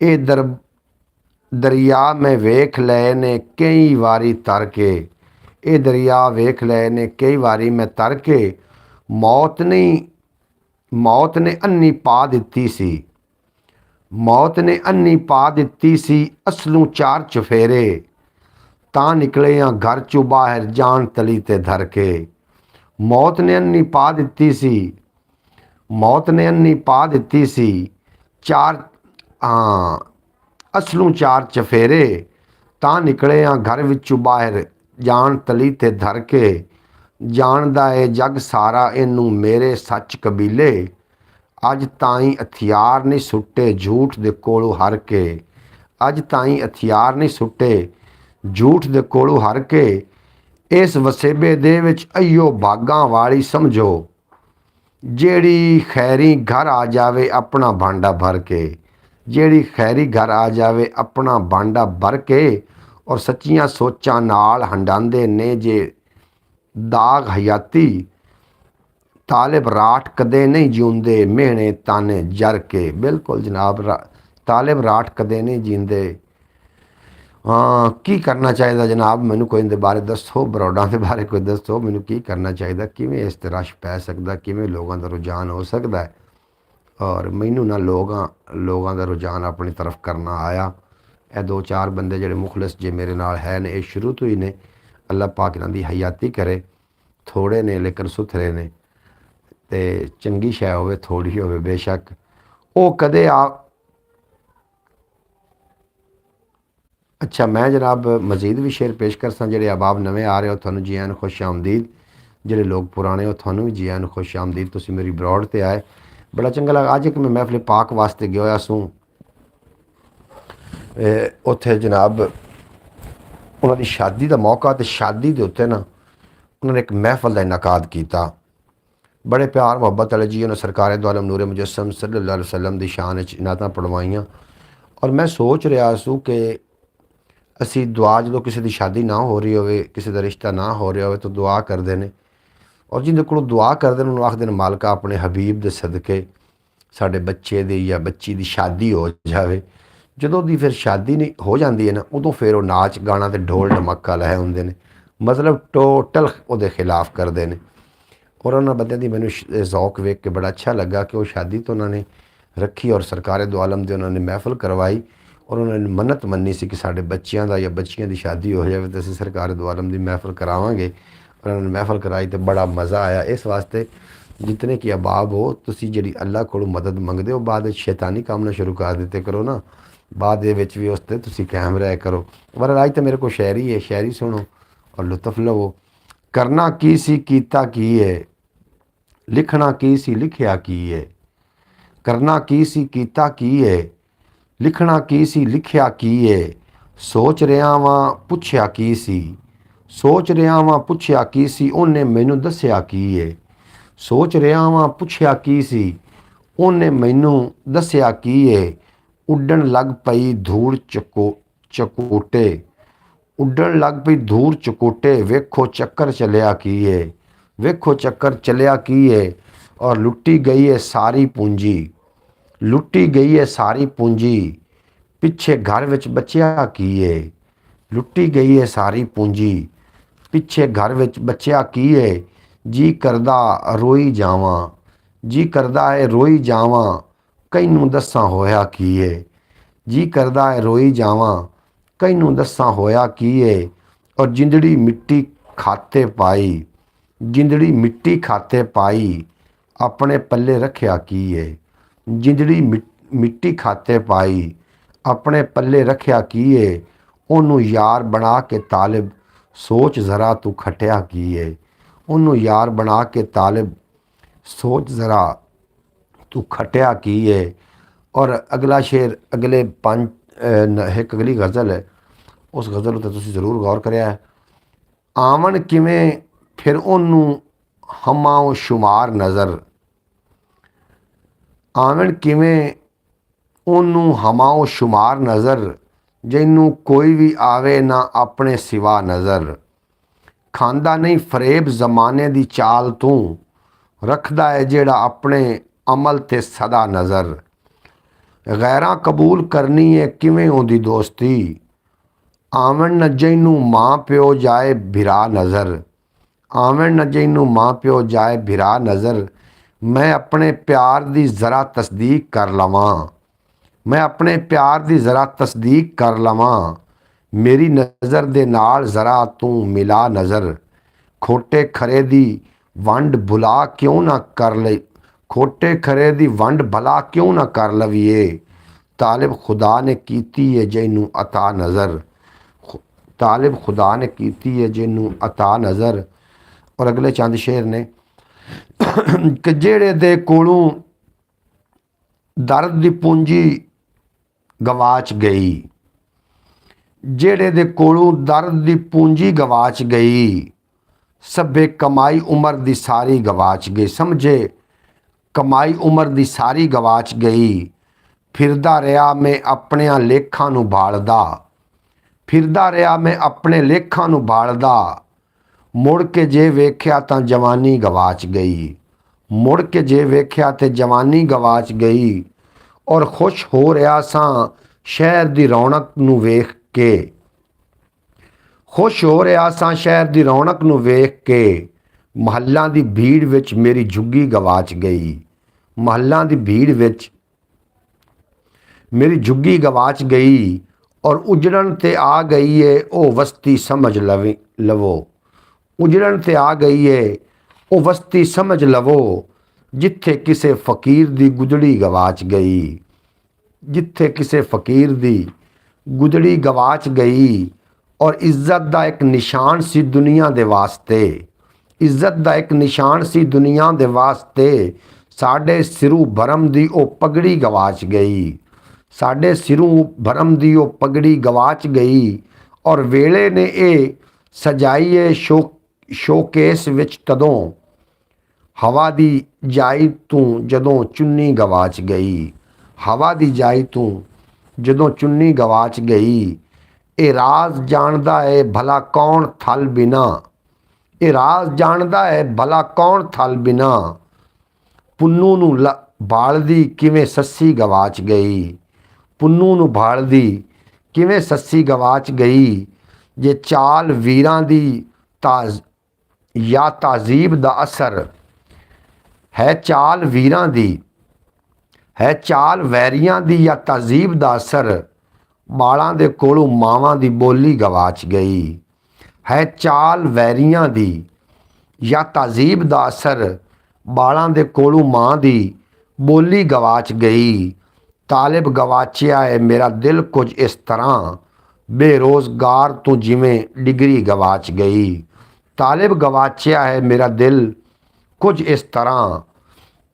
ਇਹ ਦਰਿਆ ਮੈਂ ਵੇਖ ਲਏ ਨੇ ਕਈ ਵਾਰੀ ਤਰ ਕੇ, ਇਹ ਦਰਿਆ ਵੇਖ ਲਏ ਨੇ ਕਈ ਵਾਰੀ ਮੈਂ ਤਰ ਕੇ। ਮੌਤ ਨੇ ਅੰਨੀ ਪਾ ਦਿੱਤੀ ਸੀ, ਮੌਤ ਨੇ ਅੰਨੀ ਪਾ ਦਿੱਤੀ ਸੀ ਅਸਲੋਂ 4 ਚਫੇਰੇ। ਤਾਂ ਨਿਕਲੇ ਆ ਘਰ ਚੋਂ ਬਾਹਰ ਜਾਨ ਤਲੀ ਤੇ ਧਰ ਕੇ। मौत ने अन्नी पा दिती सी, मौत ने अन्नी पा दिती सी 4 असलों 4 चफेरे। तां निकले आ घर विचों बाहर जान तली ते धर के। जानदा है जग सारा इनू मेरे सच कबीले, अज ताईं हथियार नहीं सुट्टे झूठ दे कोलों हर के, अज ताईं हथियार नहीं सुट्टे झूठ दे कोलों हर के। इस वसेबे दे विच अइयो भागां वाली समझो, जेड़ी खैरी घर आ जावे अपना भांडा भर के, जेड़ी खैरी घर आ जावे अपना भांडा भर के। और सच्चियां सोचां नाल हंडांदे ने जे दाग हयाती, तालिब राठ कदे नहीं जींदे मेहने ताने जर के। बिल्कुल जनाब, तालिब राठ कदे नहीं जींदे। हाँ, की करना चाहिए जनाब, मैनू कोई इहदे बारे दसो, बरौडां दे बारे कोई दसो मैनू की करना चाहिए, किवें इस ते रश पै सकदा, किवें लोगों का रुझान हो सकता है। और मैनू ना लोगों का रुझान अपनी तरफ करना आया। ये 2-4 बंदे जिहड़े मुखलिस जे मेरे नाल है ने, ये शुरू तो ही ने। अल्लाह पाक इन्हां दी हयाती करे। थोड़े ने लेकिन सुथरे ने, ते चंगी शै होवे थोड़ी होवे बेशक वो कदे अच्छा, मैं जनाब मजीद भी शेर पेश कर जेडे अहबाब नवे आ रहे हो थानू जी आन खुश आमदीद, जेडे लोग पुराने हो थानू भी जी आन खुश आमदीद। तुसीं मेरी ब्रॉड ते आए, बड़ा चंगा लगा। अज एक मैं महफिल पाक वास्ते गया होया सूँ, उत्थे जनाब उन्हां दी शादी का मौका, तो शादी के उत्ते ना उन्होंने एक महफल का इनाकाद किया। बड़े प्यार मुहब्बत वाले जी उन्होंने सरकार दो आलम नूरे मुजस्सम सल्लल्लाहु अलैहि वसल्लम की शान इनातां पढ़वाइयां। और मैं सोच रहा सूँ कि असी दुआ जो किसी की शादी ना हो रही हो, किसी का रिश्ता ना हो रहा हो, तो दुआ करते हैं ਔਰ ਜਿਹਦੇ ਕੋਲੋਂ ਦੁਆ ਕਰਦੇ ਨੇ ਉਹਨੂੰ ਆਖਦੇ ਨੇ ਮਾਲਕਾ ਆਪਣੇ ਹਬੀਬ ਦੇ ਸਦਕੇ ਸਾਡੇ ਬੱਚੇ ਦੀ ਜਾਂ ਬੱਚੀ ਦੀ ਸ਼ਾਦੀ ਹੋ ਜਾਵੇ। ਜਦੋਂ ਦੀ ਫਿਰ ਸ਼ਾਦੀ ਨਹੀਂ ਹੋ ਜਾਂਦੀ ਹੈ ਨਾ, ਉਦੋਂ ਫਿਰ ਉਹ ਨਾਚ ਗਾਣਾ ਤੇ ਢੋਲ ਢਮੱਕਾ ਲੈ ਹੁੰਦੇ ਨੇ, ਮਤਲਬ ਟੋਟਲ ਉਹਦੇ ਖਿਲਾਫ ਕਰਦੇ ਨੇ। ਔਰ ਉਹਨਾਂ ਬੰਦਿਆਂ ਦੀ ਮੈਨੂੰ ਜ਼ੌਕ ਵੇਖ ਕੇ ਬੜਾ ਅੱਛਾ ਲੱਗਾ ਕਿ ਉਹ ਸ਼ਾਦੀ ਤਾਂ ਉਹਨਾਂ ਨੇ ਰੱਖੀ ਔਰ ਸਰਕਾਰੇ ਦੋ ਆਲਮ ਦੇ ਉਹਨਾਂ ਨੇ ਮਹਿਫਲ ਕਰਵਾਈ ਔਰ ਉਹਨਾਂ ਨੇ ਮੰਨਤ ਮੰਨੀ ਸੀ ਕਿ ਸਾਡੇ ਬੱਚਿਆਂ ਦਾ ਜਾਂ ਬੱਚੀਆਂ ਦੀ ਸ਼ਾਦੀ ਹੋ ਜਾਵੇ ਤਾਂ ਅਸੀਂ ਸਰਕਾਰੇ ਦੋ ਆਲਮ ਦੀ ਮਹਿਫਲ ਕਰਾਵਾਂਗੇ। ਉਹਨਾਂ ਨੇ ਮਹਿਫਲ ਕਰਾਈ ਤੇ ਬੜਾ ਮਜ਼ਾ ਆਇਆ। ਇਸ ਵਾਸਤੇ ਜਿਤਨੇ ਕਿ ਅਬਾਬ ਹੋ, ਤੁਸੀਂ ਜਿਹੜੀ ਅੱਲਾ ਕੋਲੋਂ ਮਦਦ ਮੰਗਦੇ ਹੋ ਬਾਅਦ ਵਿੱਚ ਸ਼ੈਤਾਨੀ ਕੰਮ ਨਾ ਸ਼ੁਰੂ ਕਰ ਦਿੱਤੇ ਕਰੋ ਨਾ, ਬਾਅਦ ਦੇ ਵਿੱਚ ਵੀ ਉਸ 'ਤੇ ਤੁਸੀਂ ਕਾਇਮ ਰਹਿ ਕਰੋ। ਪਰ ਅੱਜ ਤਾਂ ਮੇਰੇ ਕੋਲ ਸ਼ਾਇਰੀ ਹੈ, ਸ਼ਾਇਰੀ ਸੁਣੋ ਔਰ ਲੁਤਫ ਲਵੋ। ਕਰਨਾ ਕੀ ਸੀ ਕੀਤਾ ਕੀ ਹੈ, ਲਿਖਣਾ ਕੀ ਸੀ ਲਿਖਿਆ ਕੀ ਹੈ। ਕਰਨਾ ਕੀ ਸੀ ਕੀਤਾ ਕੀ ਹੈ, ਲਿਖਣਾ ਕੀ ਸੀ ਲਿਖਿਆ ਕੀ ਹੈ। ਸੋਚ ਰਿਹਾ ਵਾਂ ਪੁੱਛਿਆ ਕੀ ਸੀ, ਸੋਚ ਰਿਹਾ ਵਾਂ ਪੁੱਛਿਆ ਕੀ ਸੀ, ਉਹਨੇ ਮੈਨੂੰ ਦੱਸਿਆ ਕੀ ਹੈ। ਸੋਚ ਰਿਹਾ ਵਾਂ ਪੁੱਛਿਆ ਕੀ ਸੀ, ਉਹਨੇ ਮੈਨੂੰ ਦੱਸਿਆ ਕੀ ਹੈ। ਉੱਡਣ ਲੱਗ ਪਈ ਧੂੜ ਚਕੋਟੇ, ਉੱਡਣ ਲੱਗ ਪਈ ਧੂੜ ਚਕੋਟੇ, ਵੇਖੋ ਚੱਕਰ ਚੱਲਿਆ ਕੀ ਹੈ, ਵੇਖੋ ਚੱਕਰ ਚੱਲਿਆ ਕੀ ਹੈ। ਔਰ ਲੁੱਟੀ ਗਈ ਹੈ ਸਾਰੀ ਪੂੰਜੀ, ਲੁੱਟੀ ਗਈ ਹੈ ਸਾਰੀ ਪੂੰਜੀ, ਪਿੱਛੇ ਘਰ ਵਿੱਚ ਬਚਿਆ ਕੀ ਹੈ। ਲੁੱਟੀ ਗਈ ਹੈ ਸਾਰੀ ਪੂੰਜੀ, ਪਿੱਛੇ ਘਰ ਵਿੱਚ ਬਚਿਆ ਕੀ ਹੈ। ਜੀ ਕਰਦਾ ਰੋਈ ਜਾਵਾਂ, ਜੀ ਕਰਦਾ ਹੈ ਰੋਈ ਜਾਵਾਂ, ਕੈਨੂੰ ਦੱਸਾਂ ਹੋਇਆ ਕੀ ਹੈ। ਜੀ ਕਰਦਾ ਹੈ ਰੋਈ ਜਾਵਾਂ, ਕੈਨੂੰ ਦੱਸਾਂ ਹੋਇਆ ਕੀ ਹੈ। ਔਰ ਜਿੰਦੜੀ ਮਿੱਟੀ ਖਾਤੇ ਪਾਈ, ਜਿੰਦੜੀ ਮਿੱਟੀ ਖਾਤੇ ਪਾਈ, ਆਪਣੇ ਪੱਲੇ ਰੱਖਿਆ ਕੀ ਹੈ। ਜਿੰਦੜੀ ਮਿੱਟੀ ਖਾਤੇ ਪਾਈ, ਆਪਣੇ ਪੱਲੇ ਰੱਖਿਆ ਕੀ ਹੈ। ਉਹਨੂੰ ਯਾਰ ਬਣਾ ਕੇ ਤਾਲਿਬ, ਸੋਚ ਜ਼ਰਾ ਤੂੰ ਖਟਿਆ ਕੀ ਹੈ। ਉਹਨੂੰ ਯਾਰ ਬਣਾ ਕੇ ਤਾਲਿਬ, ਸੋਚ ਜ਼ਰਾ ਤੂੰ ਖਟਿਆ ਕੀ ਹੈ। ਔਰ ਅਗਲਾ ਸ਼ੇਰ ਅਗਲੇ ਪੰਜ ਇੱਕ ਅਗਲੀ ਗਜ਼ਲ ਹੈ, ਉਸ ਗਜ਼ਲ ਉੱਤੇ ਤੁਸੀਂ ਜ਼ਰੂਰ ਗੌਰ ਕਰਿਆ ਹੈ। ਆਵਣ ਕਿਵੇਂ ਫਿਰ ਉਹਨੂੰ ਹਮਾਓ ਸ਼ੁਮਾਰ ਨਜ਼ਰ, ਆਵਣ ਕਿਵੇਂ ਉਹਨੂੰ ਹਮਾਓ ਸ਼ੁਮਾਰ ਨਜ਼ਰ, ਜਿਹਨੂੰ ਕੋਈ ਵੀ ਆਵੇ ਨਾ ਆਪਣੇ ਸਿਵਾ ਨਜ਼ਰ। ਖਾਂਦਾ ਨਹੀਂ ਫਰੇਬ ਜ਼ਮਾਨੇ ਦੀ ਚਾਲ ਤੂੰ, ਰੱਖਦਾ ਹੈ ਜਿਹੜਾ ਆਪਣੇ ਅਮਲ ਤੇ ਸਦਾ ਨਜ਼ਰ। ਗੈਰਾਂ ਕਬੂਲ ਕਰਨੀ ਹੈ ਕਿਵੇਂ ਉਹਦੀ ਦੋਸਤੀ, ਆਵਣ ਨਾ ਜਿਹਨੂੰ ਮਾਂ ਪਿਓ ਜਾਏ ਭਰਾ ਨਜ਼ਰ। ਆਵਣ ਨਾ ਜਿਹਨੂੰ ਮਾਂ ਪਿਓ ਜਾਏ ਭਰਾ ਨਜ਼ਰ। ਮੈਂ ਆਪਣੇ ਪਿਆਰ ਦੀ ਜ਼ਰਾ ਤਸਦੀਕ ਕਰ ਲਵਾਂ, ਮੈਂ ਆਪਣੇ ਪਿਆਰ ਦੀ ਜ਼ਰਾ ਤਸਦੀਕ ਕਰ ਲਵਾਂ। ਮੇਰੀ ਨਜ਼ਰ ਦੇ ਨਾਲ ਜ਼ਰਾ ਤੂੰ ਮਿਲਾ ਨਜ਼ਰ। ਖੋਟੇ ਖਰੇ ਦੀ ਵੰਡ ਭੁਲਾ ਕਿਉਂ ਨਾ ਕਰ ਲਈ, ਖੋਟੇ ਖਰੇ ਦੀ ਵੰਡ ਭਲਾ ਕਿਉਂ ਨਾ ਕਰ ਲਵੀਏ। ਤਾਲਿਬ ਖੁਦਾ ਨੇ ਕੀਤੀ ਹੈ ਜਿਹਨੂੰ ਅਤਾ ਨਜ਼ਰ, ਤਾਲਿਬ ਖੁਦਾ ਨੇ ਕੀਤੀ ਹੈ ਜਿਹਨੂੰ ਅਤਾ ਨਜ਼ਰ। ਔਰ ਅਗਲੇ ਚੰਦ ਸ਼ੇਰ ਨੇ ਕਿ ਜਿਹੜੇ ਦੇ ਕੋਲੋਂ ਦਰਦ ਦੀ ਪੂੰਜੀ ਗਵਾਚ ਗਈ, ਜਿਹੜੇ ਦੇ ਕੋਲੋਂ ਦਰਦ ਦੀ ਪੂੰਜੀ ਗਵਾਚ ਗਈ, ਸਭੇ ਕਮਾਈ ਉਮਰ ਦੀ ਸਾਰੀ ਗਵਾਚ ਗਈ। ਸਮਝੇ ਕਮਾਈ ਉਮਰ ਦੀ ਸਾਰੀ ਗਵਾਚ ਗਈ। ਫਿਰਦਾ ਰਿਹਾ ਮੈਂ ਆਪਣਿਆਂ ਲੇਖਾਂ ਨੂੰ ਭਾਲਦਾ, ਫਿਰਦਾ ਰਿਹਾ ਮੈਂ ਆਪਣੇ ਲੇਖਾਂ ਨੂੰ ਭਾਲਦਾ। ਮੁੜ ਕੇ ਜੇ ਵੇਖਿਆ ਤਾਂ ਜਵਾਨੀ ਗਵਾਚ ਗਈ, ਮੁੜ ਕੇ ਜੇ ਵੇਖਿਆ ਤੇ ਜਵਾਨੀ ਗਵਾਚ ਗਈ। ਔਰ ਖੁਸ਼ ਹੋ ਰਿਹਾ ਸਾਂ ਸ਼ਹਿਰ ਦੀ ਰੌਣਕ ਨੂੰ ਵੇਖ ਕੇ, ਖੁਸ਼ ਹੋ ਰਿਹਾ ਸਾਂ ਸ਼ਹਿਰ ਦੀ ਰੌਣਕ ਨੂੰ ਵੇਖ ਕੇ। ਮਹੱਲਾਂ ਦੀ ਭੀੜ ਵਿੱਚ ਮੇਰੀ ਝੁੱਗੀ ਗਵਾਚ ਗਈ, ਮਹੱਲਾਂ ਦੀ ਭੀੜ ਵਿੱਚ ਮੇਰੀ ਝੁੱਗੀ ਗਵਾਚ ਗਈ। ਔਰ ਉਜੜਨ ਤੇ ਆ ਗਈ ਏ ਉਹ ਵਸਤੀ ਸਮਝ ਲਵੋ, ਉਜੜਨ ਤੇ ਆ ਗਈ ਏ ਉਹ ਵਸਤੀ ਸਮਝ ਲਵੋ। ਜਿੱਥੇ ਕਿਸੇ ਫਕੀਰ ਦੀ ਗੁਦੜੀ ਗਵਾਚ ਗਈ, ਜਿੱਥੇ ਕਿਸੇ ਫਕੀਰ ਦੀ ਗੁਦੜੀ ਗਵਾਚ ਗਈ। ਔਰ ਇੱਜ਼ਤ ਦਾ ਇੱਕ ਨਿਸ਼ਾਨ ਸੀ ਦੁਨੀਆ ਦੇ ਵਾਸਤੇ, ਇੱਜ਼ਤ ਦਾ ਇੱਕ ਨਿਸ਼ਾਨ ਸੀ ਦੁਨੀਆ ਦੇ ਵਾਸਤੇ। ਸਾਡੇ ਸਿਰੂ ਭਰਮ ਦੀ ਉਹ ਪਗੜੀ ਗਵਾਚ ਗਈ, ਸਾਡੇ ਸਿਰੂ ਭਰਮ ਦੀ ਉਹ ਪਗੜੀ ਗਵਾਚ ਗਈ। ਔਰ ਵੇਲੇ ਨੇ ਇਹ ਸਜਾਈਏ ਸ਼ੋਕੇਸ ਵਿੱਚ ਤਦੋਂ, ਹਵਾ ਦੀ ਜਾਈ ਤੂੰ ਜਦੋਂ ਚੁੰਨੀ ਗਵਾਚ ਗਈ, ਹਵਾ ਦੀ ਜਾਈ ਤੂੰ ਜਦੋਂ ਚੁੰਨੀ ਗਵਾਚ ਗਈ। ਇਹ ਰਾਜ਼ ਜਾਣਦਾ ਏ ਭਲਾ ਕੌਣ ਥਲ ਬਿਨਾ, ਇਹ ਰਾਜ਼ ਜਾਣਦਾ ਹੈ ਭਲਾ ਕੌਣ ਥਲ ਬਿਨਾ, ਪੁੰਨੂ ਨੂੰ ਭਾਲਦੀ ਕਿਵੇਂ ਸੱਸੀ ਗਵਾਚ ਗਈ। ਪੁੰਨੂ ਨੂੰ ਭਾਲਦੀ ਕਿਵੇਂ ਸੱਸੀ ਗਵਾਚ ਗਈ। ਜੇ ਚਾਲ ਵੀਰਾਂ ਦੀ ਜਾਂ ਤਹਿਜ਼ੀਬ ਦਾ ਅਸਰ ਹੈ, ਚਾਲ ਵੀਰਾਂ ਦੀ ਹੈ, ਚਾਲ ਵੈਰੀਆਂ ਦੀ ਜਾਂ ਤਹਿਜ਼ੀਬ ਦਾ ਅਸਰ, ਬਾਲਾਂ ਦੇ ਕੋਲੋਂ ਮਾਵਾਂ ਦੀ ਬੋਲੀ ਗਵਾਚ ਗਈ। ਹੈ ਚਾਲ ਵੈਰੀਆਂ ਦੀ ਜਾਂ ਤਹਿਜ਼ੀਬ ਦਾ ਅਸਰ, ਬਾਲਾਂ ਦੇ ਕੋਲੋਂ ਮਾਂ ਦੀ ਬੋਲੀ ਗਵਾਚ ਗਈ। ਤਾਲਿਬ ਗਵਾਚਿਆ ਹੈ ਮੇਰਾ ਦਿਲ ਕੁਝ ਇਸ ਤਰ੍ਹਾਂ, ਬੇਰੋਜ਼ਗਾਰ ਤੂੰ ਜਿਵੇਂ ਡਿਗਰੀ ਗਵਾਚ ਗਈ। ਤਾਲਿਬ ਗਵਾਚਿਆ ਹੈ ਮੇਰਾ ਦਿਲ ਕੁਝ ਇਸ ਤਰ੍ਹਾਂ,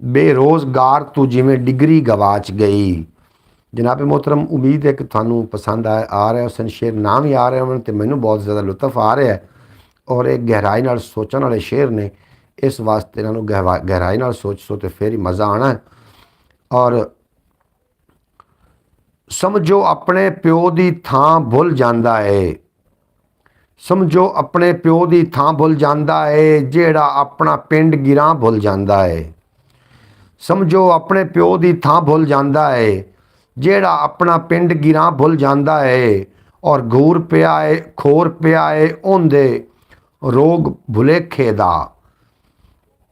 ਬੇਰੋਜ਼ਗਾਰ ਤੂੰ ਜਿਵੇਂ ਡਿਗਰੀ ਗਵਾਚ ਗਈ। ਜਨਾਬ मोहतरम, उम्मीद है कि थानू पसंद आ रहा है। उस शेर नाम ही आ रहे हैं तो मैनू बहुत ज़्यादा लुत्फ आ रहा है और एक गहराई नाल सोचण वाले शेर ने, इस वास्ते इन्हों गहराई नाल सोचो तो फिर ही मज़ा आना है। और समझो अपने प्यो की थां भुल जाता है, समझो अपने प्यो की थां भुल जाता है, जेड़ा अपना पिंड गिरां भुल जाता है। समझो अपने प्यो की थां भुल जाता है, जेड़ा अपना पिंड गिरां भुल जाता है। और घूर पिया है, खोर पिया है उनदे रोग भुलेखे दा,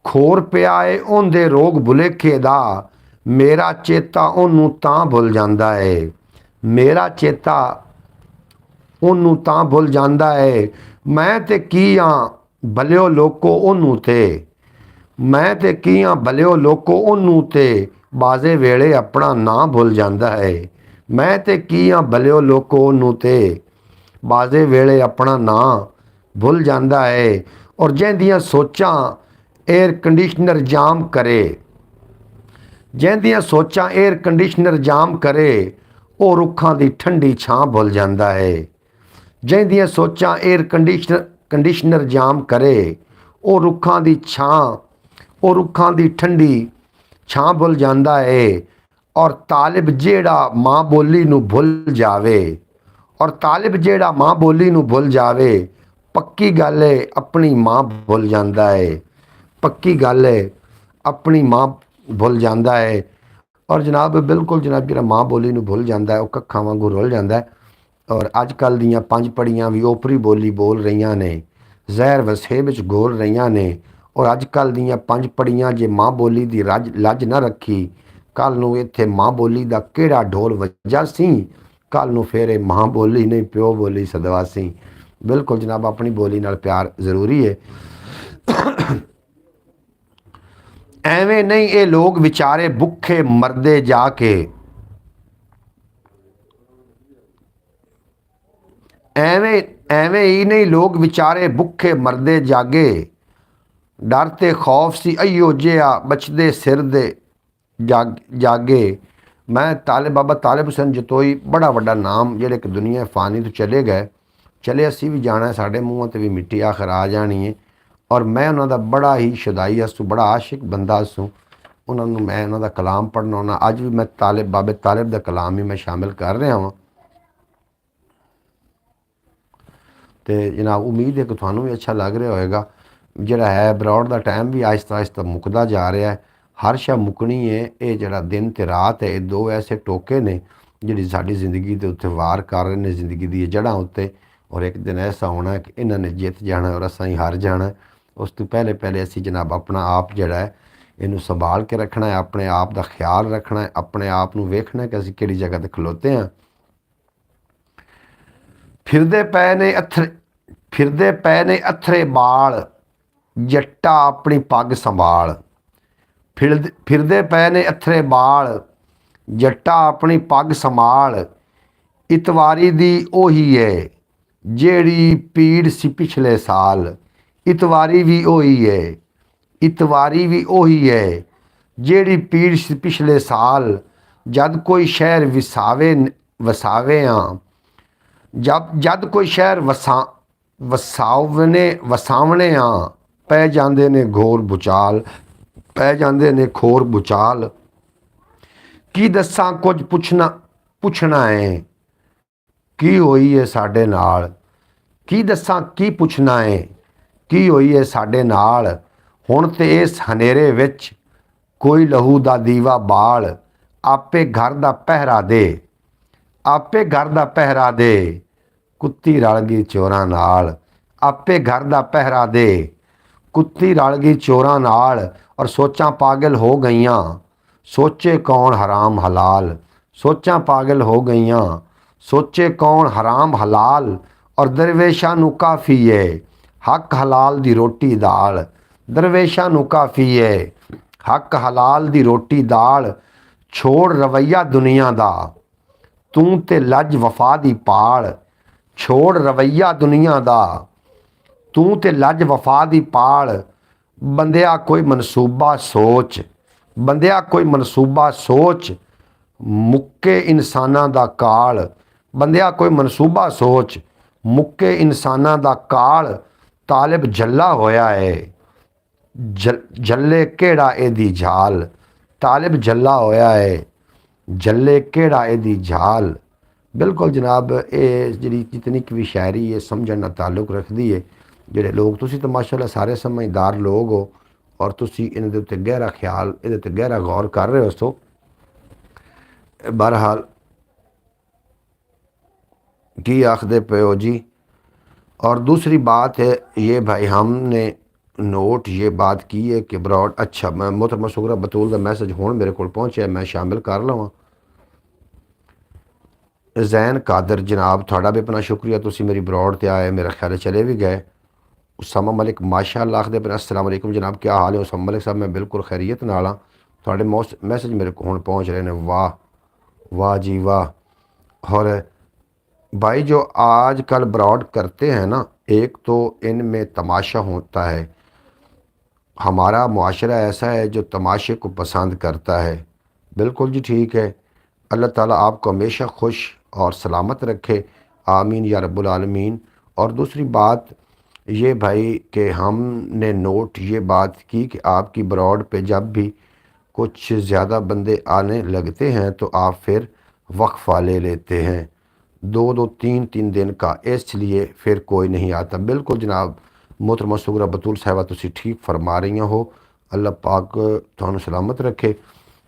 खोर पिया है उनदे रोग भुलेखे दा, मेरा चेता उन्नू तां भुल जाता है। मेरा चेता उन्नू तां भुल जाता है, मैं ते की हाँ भलियो लोको उन्नू ते, मैं ते की हाँ भलियो लोको उन्नू ते, बाजे वेले अपना नां भुल जाता है। मैं ते की हाँ भलियो लोको उन्नू ते, बाजे वेले अपना नां भुल जाता है। और जिंदियां सोचां एयर कंडीशनर जाम करे, जिंदियां सोचां एयर कंडीशनर जाम करे, वो रुखां दी ठंडी छां भुल जाता है। जिंदियां सोचां एयर कंडीशनर जाम करे, वो रुखां दी छां, वो रुखां दी ठंडी छां भुल जाता है। और तालिब जेड़ा माँ बोली नू भुल जावे, और तालिब जेड़ा माँ बोली नू भुल जावे, पक्की गल है अपनी माँ भुल जाता है। पक्की गल है अपनी माँ भुल जाता है। और जनाब बिल्कुल जनाब जो माँ बोली नू भुल जाता है, वह कक्खां वांगू रुल जाता है। और अजकल दियाँ पंज पड़ियाँ भी ओपरी बोली बोल रही ने, जहर वसे विच घोल रही ने। और अजकल दियाँ पंज पड़ियाँ जे माँ बोली की लज ना रखी, कल नूं इत्थे माँ बोली का किहड़ा ढोल वजा सी, कल नूं फिर ये माँ बोली नहीं प्यो बोली सदवासी। बिल्कुल जनाब अपनी बोली नाल प्यार जरूरी है। एवें नहीं ये लोग विचारे भुखे मरदे जाके, एवें एवें ही नहीं लोग विचारे भुखे मरदे जागे, डर ते खौफ सी अयो जिहा बचदे सिर दे जागे। मैं तालिब बाबा तालिब हुसैन जतोई बड़ा वड्डा नाम जेड़े कि दुनिया फानी तो चले गए, चले असी भी जाना है, साढ़े मूँहों ते भी मिट्टी आखिर आ जानी है। और मैं उन्हों दा बड़ा ही शुदाई हसूँ, बड़ा आशिक बंदा हसूँ, उन्होंने मैं उन्हों दा कलाम पढ़ना होना। अज भी मैं तालिब बाबे तालिब दा कलाम ही मैं शामिल कर रहा हाँ। तो जनाब उम्मीद है कि थानू भी अच्छा लग रहा होएगा। जिहड़ा है बरौड़ का टाइम भी आहिस्ता आहिस्ता मुकदा जा रहा है, हर शा मुकनी है। ये जिहड़ा दिन ते रात है, ये दो ऐसे टोके ने जिहड़ी साडी जिंदगी के उत्ते वार कर रहे हैं, जिंदगी दी जड़ां उत्ते। और एक दिन ऐसा होना है कि इन्हां ने जित जाना और असां ही हार जाना है। उस तो पहले पहले असीं जनाब अपना आप जिहड़ा है इनू संभाल के रखना है, अपने आप का ख्याल रखना है, अपने आप नू वेखना है कि असीं किहड़ी जगह ते खलोते हैं। फिरदे पए ने अथरे बाल, जट्टा अपनी पग संभाल। फिरदे पए ने अथरे बाल, जट्टा अपनी पग संभाल। इतवारी दी ओही है जेड़ी पीड़ सी पिछले साल, इतवारी भी ओही है, इतवारी भी ओही है जेड़ी पीड़ सी पिछले साल। जद कोई शहर वसावे हाँ, जद कोई शहर वसावने हाँ, पै जांदे ने घोर भुचाल, पै जांदे ने खोर भुचाल। की दस्सां कुछ पुछना है, की होई है साडे नाल, की दस्सां की पुछना है, ਕੀ ਹੋਈ ਹੈ ਸਾਡੇ ਨਾਲ। ਹੁਣ ਤੇ ਇਸ ਹਨੇਰੇ ਵਿੱਚ ਕੋਈ ਲਹੂ ਦਾ ਦੀਵਾ ਬਾਲ, ਆਪੇ ਘਰ ਦਾ ਪਹਿਰਾ ਦੇ, ਆਪੇ ਘਰ ਦਾ ਪਹਿਰਾ ਦੇ, ਕੁੱਤੀ ਰਲ ਗਈ ਚੋਰਾਂ ਨਾਲ, ਆਪੇ ਘਰ ਦਾ ਪਹਿਰਾ ਦੇ, ਕੁੱਤੀ ਰਲ ਗਈ ਚੋਰਾਂ ਨਾਲ। ਔਰ ਸੋਚਾਂ ਪਾਗਲ ਹੋ ਗਈਆਂ, ਸੋਚੇ ਕੌਣ ਹਰਾਮ ਹਲਾਲ, ਸੋਚਾਂ ਪਾਗਲ ਹੋ ਗਈਆਂ, ਸੋਚੇ ਕੌਣ ਹਰਾਮ ਹਲਾਲ। ਔਰ ਦਰਵੇਸ਼ਾਂ ਨੂੰ ਕਾਫੀ ਏ ਹੱਕ ਹਲਾਲ ਦੀ ਰੋਟੀ ਦਾਲ, ਦਰਵੇਸ਼ਾਂ ਨੂੰ ਕਾਫੀ ਏ ਹੱਕ ਹਲਾਲ ਦੀ ਰੋਟੀ ਦਾਲ। ਛੋੜ ਰਵੱਈਆ ਦੁਨੀਆ ਦਾ, ਤੂੰ ਤੇ ਲੱਜ ਵਫਾ ਦੀ ਪਾਲ, ਛੋੜ ਰਵੱਈਆ ਦੁਨੀਆ ਦਾ, ਤੂੰ ਤੇ ਲੱਜ ਵਫਾ ਦੀ ਪਾਲ। ਬੰਦਿਆ ਕੋਈ ਮਨਸੂਬਾ ਸੋਚ, ਬੰਦਿਆ ਕੋਈ ਮਨਸੂਬਾ ਸੋਚ, ਮੁੱਕੇ ਇਨਸਾਨਾਂ ਦਾ ਕਾਲ, ਬੰਦਿਆ ਕੋਈ ਮਨਸੂਬਾ ਸੋਚ, ਮੁੱਕੇ ਇਨਸਾਨਾਂ ਦਾ ਕਾਲ। ਤਾਲਿਬ ਜੱਲਾ ਹੋਇਆ ਏ, ਜੱਲੇ ਕਿਹੜਾ ਇਹਦੀ ਝਾਲ, ਤਾਲਿਬ ਜੱਲਾ ਹੋਇਆ ਏ, ਜੱਲੇ ਕਿਹੜਾ ਇਹਦੀ ਝਾਲ। ਬਿਲਕੁਲ ਜਨਾਬ, ਇਹ ਜਿਹੜੀ ਜਿਤਨੀ ਕੁ ਵੀ ਸ਼ਾਇਰੀ ਹੈ ਸਮਝਣ ਨਾਲ ਤਾਲੁਕ ਰੱਖਦੀ ਹੈ। ਜਿਹੜੇ ਲੋਕ, ਤੁਸੀਂ ਤਾਂ ਮਾਸ਼ਾਅੱਲਾ ਸਾਰੇ ਸਮਝਦਾਰ ਲੋਕ ਹੋ ਔਰ ਤੁਸੀਂ ਇਹਨਾਂ ਦੇ ਉੱਤੇ ਗਹਿਰਾ ਖਿਆਲ, ਇਹਦੇ ਉੱਤੇ ਗਹਿਰਾ ਗੌਰ ਕਰ ਰਹੇ ਹੋ। ਸੋ बहरहाल की आखदे पे हो जी। और दूसरी बात है ये भाई, हमने नोट ये बात की है कि ब्रॉड, अच्छा मैं मोहतरमा सुगरा बतूल का मैसेज हुण मेरे को पहुँचा, मैं शामिल कर लवां। जैन कादर जनाब, थोड़ा भी अपना शुक्रिया, तुसी मेरी ब्रॉड ते आए, मेरा ख्याल चले भी गए। उसामा मलिक माशाअल्लाह आखदे पे अस्सलाम वालेकुम जनाब, क्या हाल है उसामा मलिक साहब? मैं बिल्कुल खैरियत नाल हां, थोड़े मैसेज मेरे को हुण पहुँच रहे हैं। वाह वाह जी वाह। और भाई जो आज कल ब्रॉड करते हैं ना, एक तो इनमें तमाशा होता है। हमारा मुआशरा ऐसा है जो तमाशे को पसंद करता है। बिल्कुल जी ठीक है। अल्लाह ताला आपको हमेशा खुश और सलामत रखे, आमीन या रब्बुल आलमीन। और दूसरी बात ये भाई कि हमने नोट ये बात की कि आपकी ब्रॉड पे जब भी कुछ ज़्यादा बंदे आने लगते हैं तो आप फिर वक्फ़ा ले लेते हैं, 2-2 3-3 दिन का, इसलिए फिर कोई नहीं आता। बिल्कुल जनाब मोहतरमा सुगरा बतूल साहिबा, तुसी ठीक फरमा रही हो। अल्लाह पाक तुहानू सलामत रखे।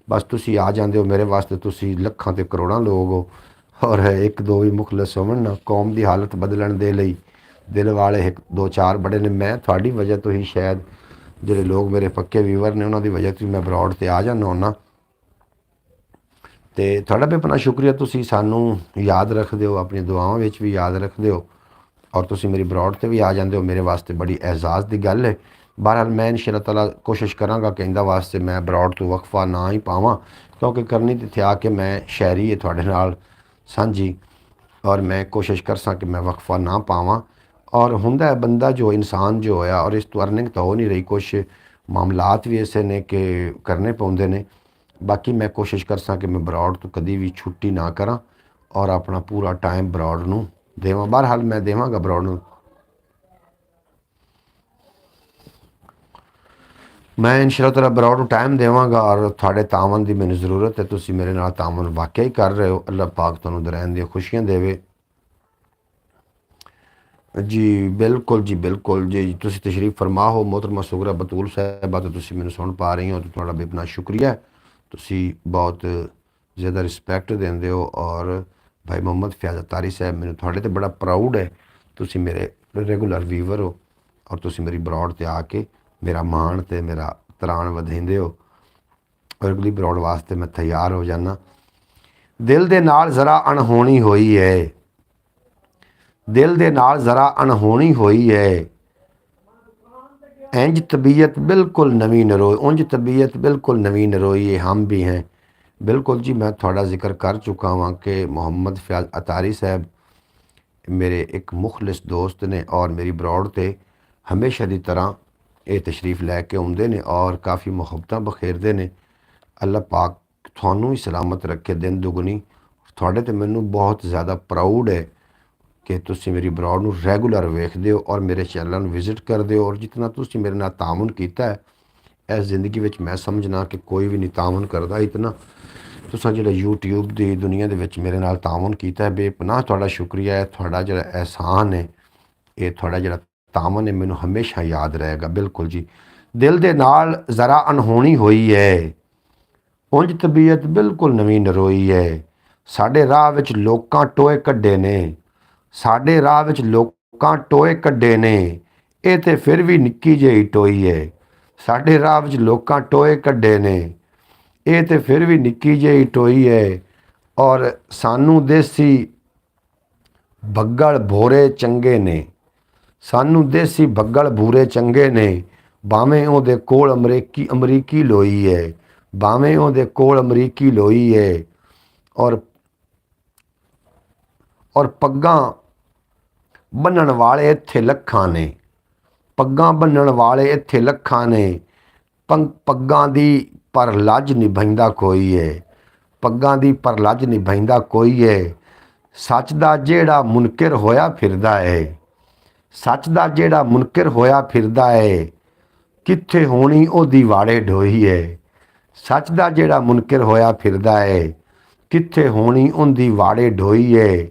बस तुसी आ जाते हो मेरे वास्ते, तुसी लखां ते करोड़ां लोग हो और एक दो भी मुखलस होवन ना कौम की हालत बदलण दे लई दिल वाले 1-2-4 बड़े ने। मैं थोड़ी वजह तो ही शायद ਜਿਹੜੇ ਲੋਕ ਮੇਰੇ ਪੱਕੇ ਵੀਵਰ ਨੇ ਉਹਨਾਂ ਦੀ ਵਜ੍ਹਾ ਤੋਂ ਮੈਂ ਬਰੋਡ ਤੇ ਆ ਜਾਂਦਾ ਹੁੰਦਾ। ਤੇ ਤੁਹਾਡਾ ਵੀ ਆਪਣਾ ਸ਼ੁਕਰੀਆ, ਤੁਸੀਂ ਸਾਨੂੰ ਯਾਦ ਰੱਖਦੇ ਹੋ, ਆਪਣੀ ਦੁਆਵਾਂ ਵਿੱਚ ਵੀ ਯਾਦ ਰੱਖਦੇ ਹੋ ਔਰ ਤੁਸੀਂ ਮੇਰੀ ਬਰੋਡ ਤੇ ਵੀ ਆ ਜਾਂਦੇ ਹੋ। ਮੇਰੇ ਵਾਸਤੇ ਬੜੀ ਐਜ਼ਾਜ਼ ਦੀ ਗੱਲ ਹੈ। ਬਹਰਹਾਲ ਮੈਂ ਇਨਸ਼ਾ ਤਾਲਾ ਕੋਸ਼ਿਸ਼ ਕਰਾਂਗਾ ਕਿ ਇਹਦਾ ਵਾਸਤੇ ਮੈਂ ਬਰੋਡ ਤੋਂ ਵਕਫਾ ਨਾ ਹੀ ਪਾਵਾਂ, ਕਿਉਂਕਿ ਕਰਨੀ ਤੇ ਥਿਆ ਕਿ ਮੈਂ ਸ਼ਾਇਰੀ ਹੈ ਤੁਹਾਡੇ ਨਾਲ ਸਾਂਝੀ, ਔਰ मैं कोशिश कर सा कि मैं वक्फा ना पावां। और हुंदा है बंदा जो इंसान जो होया, और इस तो अर्निंग तो हो नहीं रही, कुछ मामलात भी ऐसे ने कि करने पाउंदे ने। बाकी मैं कोशिश कर सा कि मैं बरॉड तो कभी भी छुट्टी ना करा और अपना पूरा टाइम बरॉड नूं देवां। बहरहाल मैं देवांगा बरॉड नूं, मैं इंशाअल्लाह ताला बरॉड नूं टाइम देवांगा। और थोड़े तावन की मैनूं जरूरत है, तुसीं मेरे नाल तावन वाकई कर रहे हो। अल्लाह पाक तुहानूं दरैन दी खुशियां देवे जी। बिल्कुल जी बिल्कुल जी, तुसीं तशरीफ फरमा हो मोहतरमा सुगरा बतूल साहिबा, तो तुसीं मैनूं सुन पा रही हो, तो तुहाडा भी अपना शुक्रिया है। तुसीं बहुत ज़्यादा रिस्पैक्ट देंदे हो। और भाई मोहम्मद फयाज अतारी साहब, मैनूं तुहाडे ते बड़ा प्राउड है, तुसीं मेरे रेगूलर व्यूवर हो और तुसीं मेरी बरॉड ते आके मेरा मान ते मेरा तरान वधाइंदे हो। और अगली बरॉड वास्ते मैं तैयार हो जाना। दिल दे नाल ज़रा अणहोनी होई है, दिल दे नाल ज़रा अणहोनी होई है, इंज तबीयत बिल्कुल नवी नरोई, उंज तबीयत बिल्कुल नवी नरोई है, हम भी हैं। बिल्कुल जी, मैं थोड़ा जिक्र कर चुका वहाँ कि मोहम्मद फयाज अतारी साहब मेरे एक मुखलिस दोस्त ने और मेरी बरौड़ ते हमेशा की तरह ये तशरीफ़ लैके आउंदे ने और काफ़ी मुहब्बतां बखेरदे ने। अल्लाह पाक थानू ही सलामत रखे, दिन दुगनी। थोड़े तो मैनू बहुत ज़्यादा प्राउड है कि तुसी मेरी बरौड़ नूं रेगूलर वेखदे हो और मेरे चैनल नूं विजिट करदे हो। और जितना तुसी मेरे नाल तामुन कीता है इस ज़िंदगी विच, मैं समझना कि कोई भी नहीं तामुन करदा इतना। तुसां जिहड़ा यूट्यूब की दुनिया दे विच मेरे नाल तामुन कीता है, बेपनाह तुहाडा शुक्रिया है। तुहाडा जिहड़ा एहसान है, ये तुहाडा जिहड़ा ਤਾਮਨ ਮੈਨੂੰ ਹਮੇਸ਼ਾ ਯਾਦ ਰਹੇਗਾ। ਬਿਲਕੁਲ ਜੀ, ਦਿਲ ਦੇ ਨਾਲ ਜ਼ਰਾ ਅਣਹੋਣੀ ਹੋਈ ਹੈ, ਉਂਝ ਤਬੀਅਤ ਬਿਲਕੁਲ ਨਵੀਂ ਨਰੋਈ ਹੈ। ਸਾਡੇ ਰਾਹ ਵਿੱਚ ਲੋਕਾਂ ਟੋਏ ਕੱਢੇ ਨੇ, ਸਾਡੇ ਰਾਹ ਵਿੱਚ ਲੋਕਾਂ ਟੋਏ ਕੱਢੇ ਨੇ, ਇਹ ਤੇ ਫਿਰ ਵੀ ਨਿੱਕੀ ਜਿਹੀ ਟੋਈ ਹੈ। ਸਾਡੇ ਰਾਹ ਵਿੱਚ ਲੋਕਾਂ ਟੋਏ ਕੱਢੇ ਨੇ, ਇਹ ਤੇ ਫਿਰ ਵੀ ਨਿੱਕੀ ਜਿਹੀ ਟੋਈ ਹੈ। ਔਰ ਸਾਨੂੰ ਦੇਸੀ ਬੱਗਲ ਭੋਰੇ ਚੰਗੇ ਨੇ, ਸਾਨੂੰ ਦੇਸੀ ਬੱਗਲ ਭੂਰੇ ਚੰਗੇ ਨੇ, ਭਾਵੇਂ ਉਹਦੇ ਕੋਲ ਅਮਰੀਕੀ ਲੋਈ ਹੈ, ਭਾਵੇਂ ਉਹਦੇ ਕੋਲ ਅਮਰੀਕੀ ਲੋਈ ਹੈ। ਔਰ ਔਰ ਪੱਗਾਂ ਬੰਨਣ ਵਾਲੇ ਇੱਥੇ ਲੱਖਾਂ ਨੇ, ਪੱਗਾਂ ਬੰਨਣ ਵਾਲੇ ਇੱਥੇ ਲੱਖਾਂ ਨੇ, ਪੱਗਾਂ ਦੀ ਪਰ ਲੱਜ ਨਿਭਾਉਂਦਾ ਕੋਈ ਹੈ, ਪੱਗਾਂ ਦੀ ਪਰ ਲੱਜ ਨਿਭਾਉਂਦਾ ਕੋਈ ਹੈ। ਸੱਚ ਦਾ ਜਿਹੜਾ ਮੁਨਕਿਰ ਹੋਇਆ ਫਿਰਦਾ ਹੈ, ਸੱਚ ਦਾ ਜਿਹੜਾ ਮੁਨਕਿਰ ਹੋਇਆ ਫਿਰਦਾ ਹੈ, ਕਿੱਥੇ ਹੋਣੀ ਉਹਦੀ ਵਾੜੇ ਢੋਈ ਹੈ। ਸੱਚ ਦਾ ਜਿਹੜਾ ਮੁਨਕਿਰ ਹੋਇਆ ਫਿਰਦਾ ਹੈ, ਕਿੱਥੇ ਹੋਣੀ ਉਹਦੀ ਵਾੜੇ ਢੋਈ ਹੈ।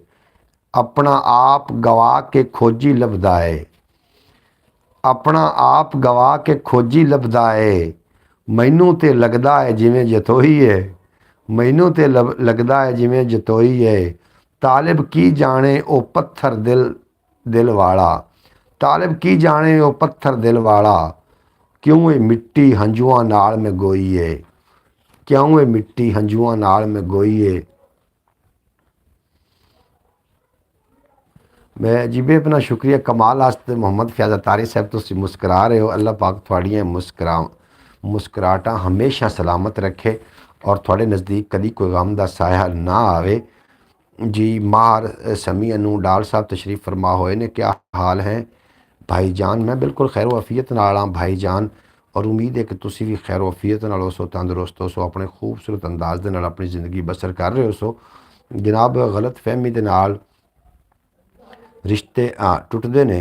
ਆਪਣਾ ਆਪ ਗਵਾ ਕੇ ਖੋਜੀ ਲੱਭਦਾ ਹੈ, ਆਪਣਾ ਆਪ ਗਵਾ ਕੇ ਖੋਜੀ ਲੱਭਦਾ ਹੈ। ਮੈਨੂੰ ਤੇ ਲੱਗਦਾ ਹੈ ਜਿਵੇਂ ਜਤੋਈ ਹੈ, ਮੈਨੂੰ ਤੇ ਲੱਗਦਾ ਹੈ ਜਿਵੇਂ ਜਤੋਈ ਹੈ। ਤਾਲਿਬ ਕੀ ਜਾਣੇ ਉਹ ਪੱਥਰ ਦਿਲ ਵਾਲਾ, ਤਾਲਿਬ ਕੀ ਜਾਣੇ ਉਹ ਪੱਥਰ ਦਿਲ ਵਾਲਾ। ਕਿਉਂ ਇਹ ਮਿੱਟੀ ਹੰਝੂਆਂ ਨਾਲ ਮੈਂ ਗੋਈ ਏ, ਕਿਉਂ ਇਹ ਮਿੱਟੀ ਹੰਝੂਆਂ ਨਾਲ ਮੈਂ ਗੋਈ ਏ। मैं जी बे अपना शुक्रिया कमाल वास्ते मोहम्मद फैज़ अतारी साहब तुसीं मुस्करा रहे हो। अल्लाह पाक थोड़ियां मुस्कराहटां हमेशा सलामत रखे और थोड़े नज़दीक कभी कोई गम का साया ना आवे जी। मार समीआ नूं डाल साहब तशरीफ फरमा होए ने, क्या हाल है भाई जान? मैं बिल्कुल खैर वफीयत नाल हाँ भाई जान, और उम्मीद है कि तुसीं भी खैर वफीयत नाल हो, तंदुरुस्त हो, अपने खूबसूरत अंदाज दे नाल अपनी ज़िंदगी बसर कर रहे हो। जनाब गलत फहमी दे नाल रिश्ते टुटते ने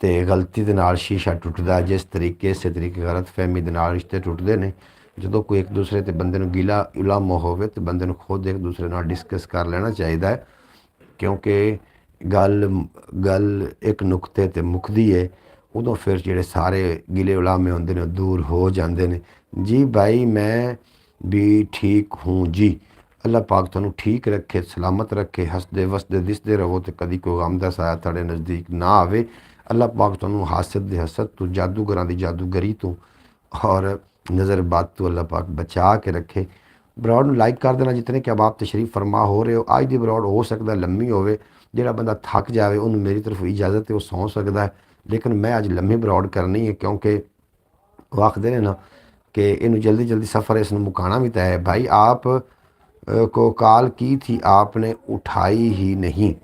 ते गलती दे नाल शीशा टुटदा, जिस तरीके इस तरीके गलत फहमी दे नाल रिश्ते टुटते ने। जो कोई एक दूसरे ते बंदे नूं गिला उलम होवे ते बंदे नूं खुद एक दूसरे नाल डिस्कस कर लेना चाहिए है, क्योंकि गल एक नुकते ते मुकदी है, उदों फिर जिहड़े सारे गिले उलामे होंदे ने दूर हो जाते हैं। जी भाई मैं भी ठीक हूँ जी, अल्लाह पाक तुहानूं ठीक रखे, सलामत रखे, हसदे वसदे दिसदे रहो तो कभी कोई गम का साया तुहाडे नज़दीक ना आवे। अल्लाह पाक तुहानूं हासद दे हसद तो जादूगरां दी जादूगरी तो और नज़र बद तो अल्लाह पाक बचा के रखे। ब्रॉड नूं लाइक कर देना जितने कि अब आप तशरीफ फरमा हो रहे हो। अज दी ब्रॉड हो सकता लम्मी होवे, जिहड़ा बंदा थक जाए उन्होंने मेरी तरफ इजाज़त है वो सौ सकता है, लेकिन मैं अज लम्मी ब्रॉड करनी है क्योंकि वो आखते हैं ना कि इनू जल्दी जल्दी सफ़र इसनूं मुकाना भी तय है। भाई आप को कॉल की थी आपने उठाई ही नहीं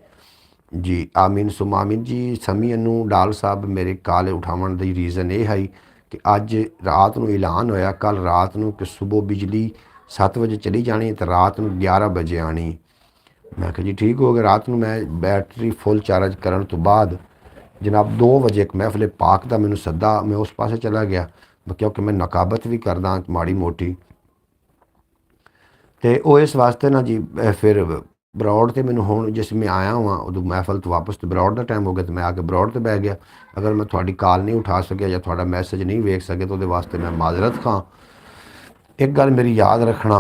जी। आमीन सुम आमीन जी। समीआ नूं डाल साहब मेरे कॉल उठावन दी रीज़न ये है कि अज रात नूं ऐलान होया कल रात नूं कि सुबह बिजली 7 बजे चली जानी तो रात नूं 11 बजे आनी। मैं कहा जी ठीक हो गया। रात नूं मैं बैटरी फुल चार्ज करन तो बाद जनाब 2 बजे एक महफिल पाक दा मैनूं सद्दा, मैं उस पासे चला गया क्योंकि मैं नकाबत भी करदा माड़ी मोटी, तो वो इस वास्ते ना जी फिर बरौड़ तो मैंने हूँ जिस मैं आया हुआ उदों महफल तो वापस तो बरौड़ का टाइम हो गया तो मैं आके बरौड़ तो बह गया। अगर मैं थोड़ी कॉल नहीं उठा सकिया या थोड़ा मैसेज नहीं वेख सके तो वास्ते मैं माजरत खां। एक गल मेरी याद रखना,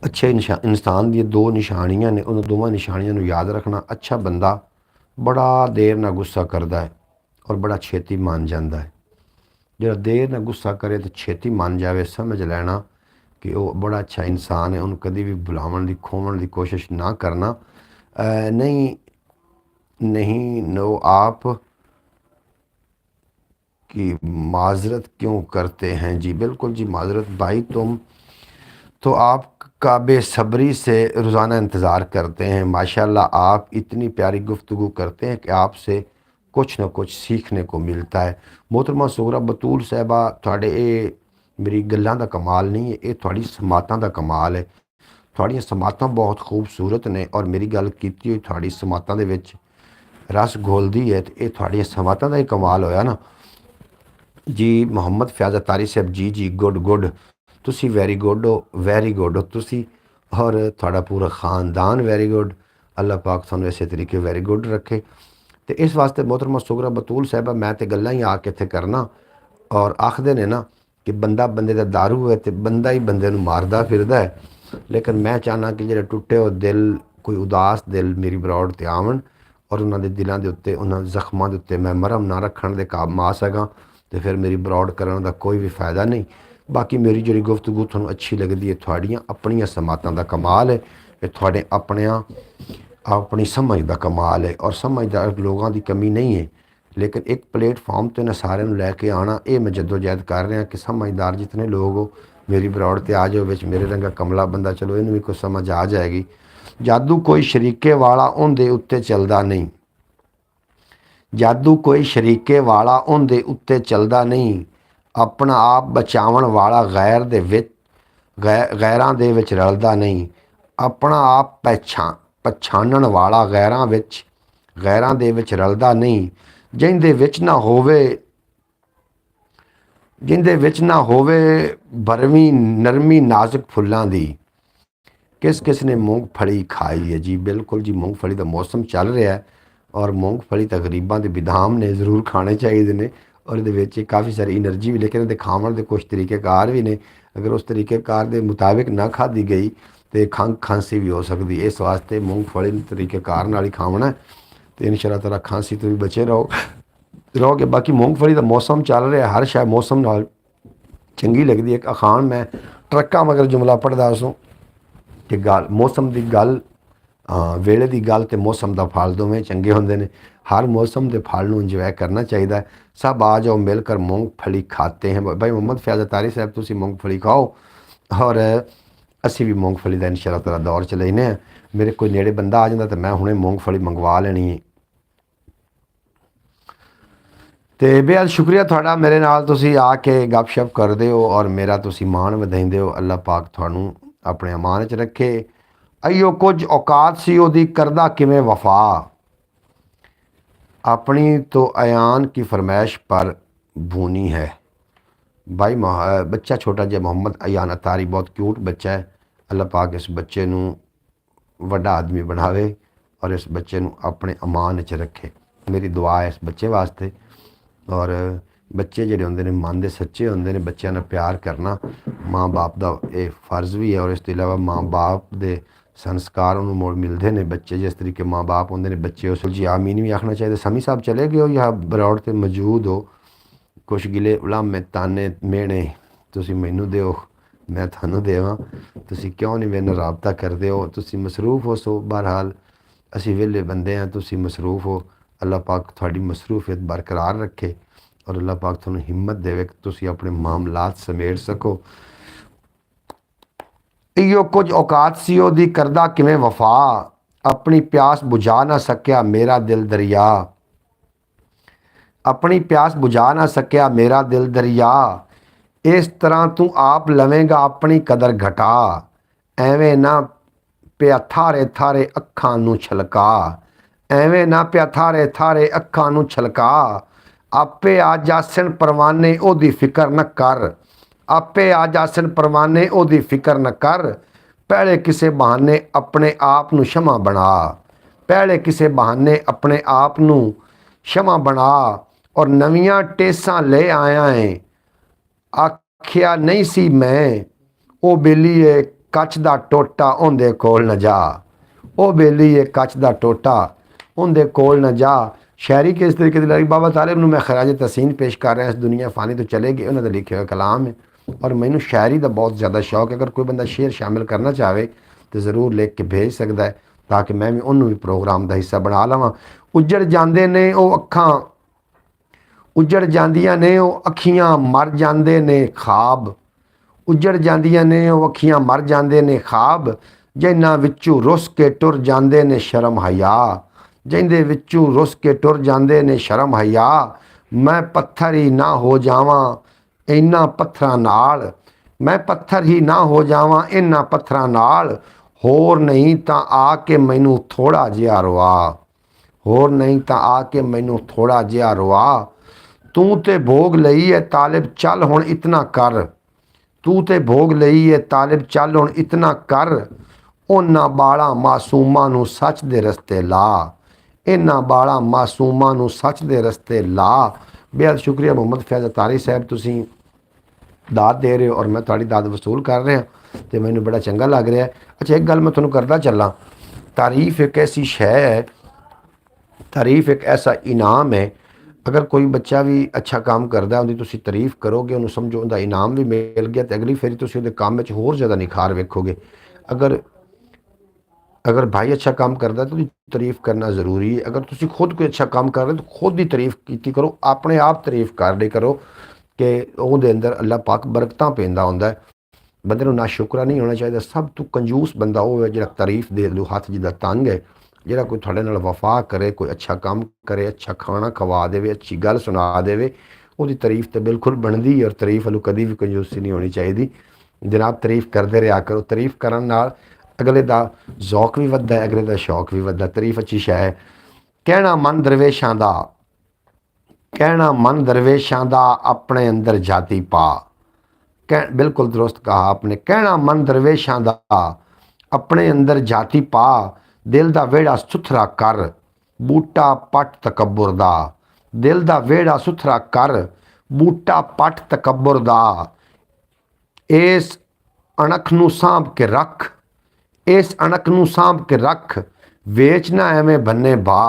अच्छे इंसान दी 2 निशानियां ने, उन दोवां निशानियां नूं याद रखना। अच्छा बंदा बड़ा देर ना गुस्सा करता है और बड़ा छेती मान जाता है। जो देर ना गुस्सा करे तो छेती मान जाए समझ लेना कि वो बड़ा अच्छा इंसान है। उन्होंने कभी भी बुलावन की खोवन की कोशिश ना करना। नहीं नो आप की माजरत क्यों करते हैं जी? बिल्कुल जी माजरत भाई, तुम तो आपका बेसब्री से रोज़ाना इंतज़ार करते हैं। माशाल्लाह आप इतनी प्यारी गुफ्तगू करते हैं कि आपसे कुछ ना कुछ सीखने को मिलता है। मोहतरमा सोहरा बतूल साहबा थोड़े ये मेरी गल्लां दा कमाल नहीं है, ये थोड़ी समातां दा कमाल है। थोड़ियां समातां बहुत खूबसूरत ने और मेरी गल कीती हुई थोड़ी समातां दे विच रस घोलदी है तो ये थोड़ियां समातां दा ही कमाल होया ना जी। मोहम्मद फैज़ अतारी साहब जी गुड तुसी वेरी गुड हो तुसी और थोड़ा पूरा ख़ानदान वेरी गुड। अल्लाह पाक तुहानूं इसे तरीके वेरी गुड रखे। तो इस वास्ते मोहतरमा सुगरा बतूल साहबा मैं तो गल्लां ही आके इत्थे करना और आखदे ने ना कि बंदा बंदे दा दारू है तो बंदा ही बंदे नूं मारदा फिरदा है। लेकिन मैं चाहना कि जिहड़े टुटे हो दिल कोई उदास दिल मेरी बरौड़ ते आवन और उन्होंने दिलों के उत्ते उन्होंने जख्मां के उत्ते मैं मरहम ना रखण दे काम आ सकां तो फिर मेरी बरौड़ करने का कोई भी फ़ायदा नहीं। बाकी मेरी जी गुफ्तगू थोड़ा अच्छी लगती है थोड़ियाँ अपनियां समातां का कमाल है, ये थोड़े अपने अपनी समझ का कमाल है और समझदार लोगों की कमी नहीं है। लेकिन एक प्लेटफॉर्म तो इन्हें सारे लैके आना ये मैं जद्दोजहद कर रहा कि समझदार जितने लोग हो मेरी बरौड़ ते आ जाओ विच मेरे रंगा कमला बंदा चलो इन्हें भी कुछ समझ आ जाएगी। जादू कोई शरीके वाला उनके उत्ते चलता नहीं, जादू कोई शरीके वाला उनके उत्ते चलता नहीं, अपना आप बचावन वाला गैर दे विच गैरां दे विच रलदा नहीं, अपना आप पछाणन वाला गैरां दे विच रलदा नहीं, जिंदे विच ना होवे भरवी नरमी नाजुक फुल्लां दी। किस ने मूंगफली खाई है जी? बिल्कुल जी, मूंगफली का मौसम चल रहा है और मूंगफली तो गरीबों के विधाम ने जरूर खाने चाहिए ने और ये काफ़ी सारी एनर्जी भी, लेकिन ये खाने के कुछ तरीक़ेकार भी ने। अगर उस तरीक़ेकार के मुताबिक ना खाधी गई तो खंघ खांसी भी हो सकती है। इस वास्ते मूंगफली तरीक़ेकार नाल ही खावना है तो इंशाअल्लाह ताला खांसी तो भी बचे रहोगे। बाकी मूंगफली का मौसम चल रहा है, हर शायद मौसम नाल चंगी लगती है। एक अखान मैं ट्रक्का मगर जुमला पढ़दा उसों कि गल मौसम की गल वेले की गल तो मौसम का फल दोवें चंगे होंदे ने। हर मौसम के फल नूं इंजॉय करना चाहिए। सब आ जाओ मिलकर मूंगफली खाते हैं। भाई मोहम्मद फैज़ अतारी साहब तुसी मूंगफली खाओ और असी भी मूंगफली का इंशाअल्लाह ताला दौर च लेने हैं। मेरे कोई नेड़े बंदा आ जाता तो मैं हुणे मूंगफली मंगवा लेनी है। तो बेहद शुक्रिया थोड़ा मेरे नाल तुसी आके गपशप करदे हो और मेरा तुसी मान वधाइंदे हो। अल्लाह पाक तुहानूं अपने अमान च रखे। अयो कुछ औकात सी ओदी करदा किवें वफा, अपनी तो अयान की फरमाइश पर भूनी है। भाई बच्चा छोटा जिहा मोहम्मद अयान अतारी बहुत क्यूट बच्चा है। अल्लाह पाक इस बच्चे नूं वड्डा आदमी बनावे और इस बच्चे नूं अपने अमान च रखे। मेरी दुआ है इस बच्चे वास्ते। और बच्चे जिहड़े होंदे ने मन दे सच्चे होंदे ने, बच्चों ने प्यार करना माँ बाप का ये फर्ज भी है और इस तो इलावा माँ बाप के संस्कार उन्होंने मुड़ मिलते हैं। बच्चे जिस तरीके माँ बाप होंदे ने बच्चे उस जी आमीन भी आखना चाहिए। समी साहब चले गए हो या बरौड़ ते मौजूद हो? कुछ गिले उलामे ताने मेहने तुसी मैनू दिओ मैं थानू देवां, तुसी क्यों नहीं मेरे नाल राबता करदे हो? तुसी मसरूफ हो। सो बहरहाल असी वेले बंदे हैं, तुसी मसरूफ हो। अल्लाह पाक थोड़ी मसरूफियत बरकरार रखे और अल्लाह पाक तुहानू हिम्मत देवे कि तुसी अपने मामलात समेट सको। इयो कुछ औकात सी ओदी करदा किवें वफा, अपनी प्यास बुझा ना सकिया मेरा दिल दरिया, अपनी प्यास बुझा ना सकिया मेरा दिल दरिया। इस तरह तू आप लवेंगा अपनी कदर घटा, एवें ना पिया थारे थारे अखां नू छलका, एवें ना पिया थारे थारे अखां नू छलका। आपे आ जासन परवाने ओदी फिक्र न कर, आपे आ जासन परवाने ओदी फिक्र न कर। पहले किसे बहाने अपने आप नू क्षमा बना, पहले किसे बहाने अपने आप नू क्षमा बना। और नवियां टेसां ले आया है आखिया नहीं सी मैं, ओ बेलीए कच दा टोटा उनदे कोल न जा, ओ बेलीए कच दा टोटा उनदे कोल न जा। शायरी किस तरीके की लगी बाबा तालिब नूं मैं खराज तहसीन पेश कर रहा। इस दुनिया फानी तो चले गए, उन्होंने लिखे हुए कलाम है और मैनू शायरी का बहुत ज़्यादा शौक है। अगर कोई बंदा शेर शामिल करना चाहे तो ज़रूर लिख के भेज सकता है ताकि मैं भी उन्होंने भी प्रोग्राम का हिस्सा बना लवां। उजड़ जाते ने वो अखां, उजड़ जांदियां ने वो अखियां मर जाते ने ख्वाब, उजड़ जांदियां ने वो अखियां मर जाते ने ख्वाब। जिन्हां विचों रुस के टुर जाते ने शर्म हया, जिंदे विचों रुस के टुर जाते ने शर्म हया। मैं पत्थर ही ना हो जावां इन्हां पत्थरां नाल, मैं पत्थर ही ना हो जावां इन्हां पत्थरां नाल। होर नहीं तां आके मैनू थोड़ा जिहा रुआ, होर नहीं तां आके मैनू थोड़ा जिहा रुआ। तू ते भोग लई है तालिब चल हुण इतना कर, तू ते भोग लई है तालिब चल हुण इतना कर। उन्हां बालां मासूमां नू सच दे रस्ते ला, ਇਹਨਾਂ ਬਾਲਾਂ ਮਾਸੂਮਾਂ ਨੂੰ ਸੱਚ ਦੇ ਰਸਤੇ ਲਾ। ਬੇहद ਸ਼ੁਕਰੀਆ ਮੁਹੰਮਦ ਫੈਜ਼ ਅਤਾਰੀ ਸਾਹਿਬ, ਤੁਸੀਂ ਦਾਤ ਦੇ ਰਹੇ ਹੋ ਔਰ ਮੈਂ ਤੁਹਾਡੀ ਦਾਤ ਵਸੂਲ ਕਰ ਰਿਹਾ ਤੇ ਮੈਨੂੰ ਬੜਾ ਚੰਗਾ ਲੱਗ ਰਿਹਾ। ਅੱਛਾ, ਇੱਕ ਗੱਲ ਮੈਂ ਤੁਹਾਨੂੰ ਕਰਦਾ ਚੱਲਾਂ, ਤਾਰੀਫ ਇੱਕ ਐਸੀ ਸ਼ੈ ਹੈ, ਤਾਰੀਫ ਇੱਕ ਐਸਾ ਇਨਾਮ ਹੈ। ਅਗਰ ਕੋਈ ਬੱਚਾ ਵੀ ਅੱਛਾ ਕੰਮ ਕਰਦਾ, ਉਹਦੀ ਤੁਸੀਂ ਤਾਰੀਫ ਕਰੋਗੇ, ਉਹਨੂੰ ਸਮਝੋ ਉਹਦਾ ਇਨਾਮ ਵੀ ਮਿਲ ਗਿਆ, ਤੇ ਅਗਲੀ ਫੇਰੀ ਤੁਸੀਂ ਉਹਦੇ ਕੰਮ ਵਿੱਚ ਹੋਰ ਜ਼ਿਆਦਾ ਨਿਖਾਰ ਵੇਖੋਗੇ। ਅਗਰ अगर भाई अच्छा काम करता है तो उसकी तारीफ करना ज़रूरी है। अगर तुसी खुद कोई अच्छा काम कर रहे हो तो खुद की तारीफ की करो, अपने आप तारीफ कर लिया करो कि ਉਹਦੇ अंदर अल्लाह पाक बरकतां ਪੈਂਦਾ ਹੁੰਦਾ ਹੈ। ਬੰਦੇ ਨੂੰ ਨਾ ਸ਼ੁਕਰਾ ਨਹੀਂ ਹੋਣਾ ਚਾਹੀਦਾ। ਸਭ ਤੋਂ ਕੰਜੂਸ ਬੰਦਾ ਉਹ ਹੈ ਜਿਹੜਾ ਤਾਰੀਫ ਦੇ ਲੂ ਹੱਥ ਜਿਹਦਾ ਤੰਗ ਹੈ, ਜਿਹੜਾ ਕੋਈ ਤੁਹਾਡੇ ਨਾਲ ਵਫਾ ਕਰੇ, ਕੋਈ ਅੱਛਾ ਕੰਮ ਕਰੇ, ਅੱਛਾ ਖਾਣਾ ਖਵਾ ਦੇਵੇ, ਅੱਛੀ ਗੱਲ ਸੁਣਾ ਦੇਵੇ, ਉਹਦੀ ਤਾਰੀਫ ਤੇ ਬਿਲਕੁਲ ਬਣਦੀ ਹੈ। ਔਰ ਤਾਰੀਫ ਵੱਲੋਂ ਕਦੀ ਵੀ ਕੰਜੂਸੀ ਨਹੀਂ ਹੋਣੀ ਚਾਹੀਦੀ। ਜਨਾਬ ਤਾਰੀਫ ਕਰਦੇ ਰਿਹਾ ਕਰੋ। ਤਾਰੀਫ ਕਰਨ ਨਾਲ ਅਗਲੇ ਦਾ ਜ਼ੌਕ ਵੀ ਵੱਧਦਾ ਹੈ, ਅਗਲੇ ਦਾ ਸ਼ੌਕ ਵੀ ਵੱਧਦਾ। ਤਾਰੀਫ ਅੱਛੀ ਸ਼ੈ ਹੈ। ਕਹਿਣਾ ਮਨ ਦਰਵੇਸ਼ਾਂ ਦਾ, ਕਹਿਣਾ ਮਨ ਦਰਵੇਸ਼ਾਂ ਦਾ ਆਪਣੇ ਅੰਦਰ ਜਾਤੀ ਪਾ। ਬਿਲਕੁਲ ਦੁਰਸਤ ਕਹਾ आपने। कहना मन दरवेशां दा अपने अंदर जाति पा। दिल दा वेड़ा सुथरा कर बूटा पट तकब्बुर दा। दिल दा वेड़ा सुथरा कर बूटा पट तकब्बुर दा। इस अणख नूं सांभ के रख, इस अणख नूं सांभ के रख, वेचना एवें बन्ने बा।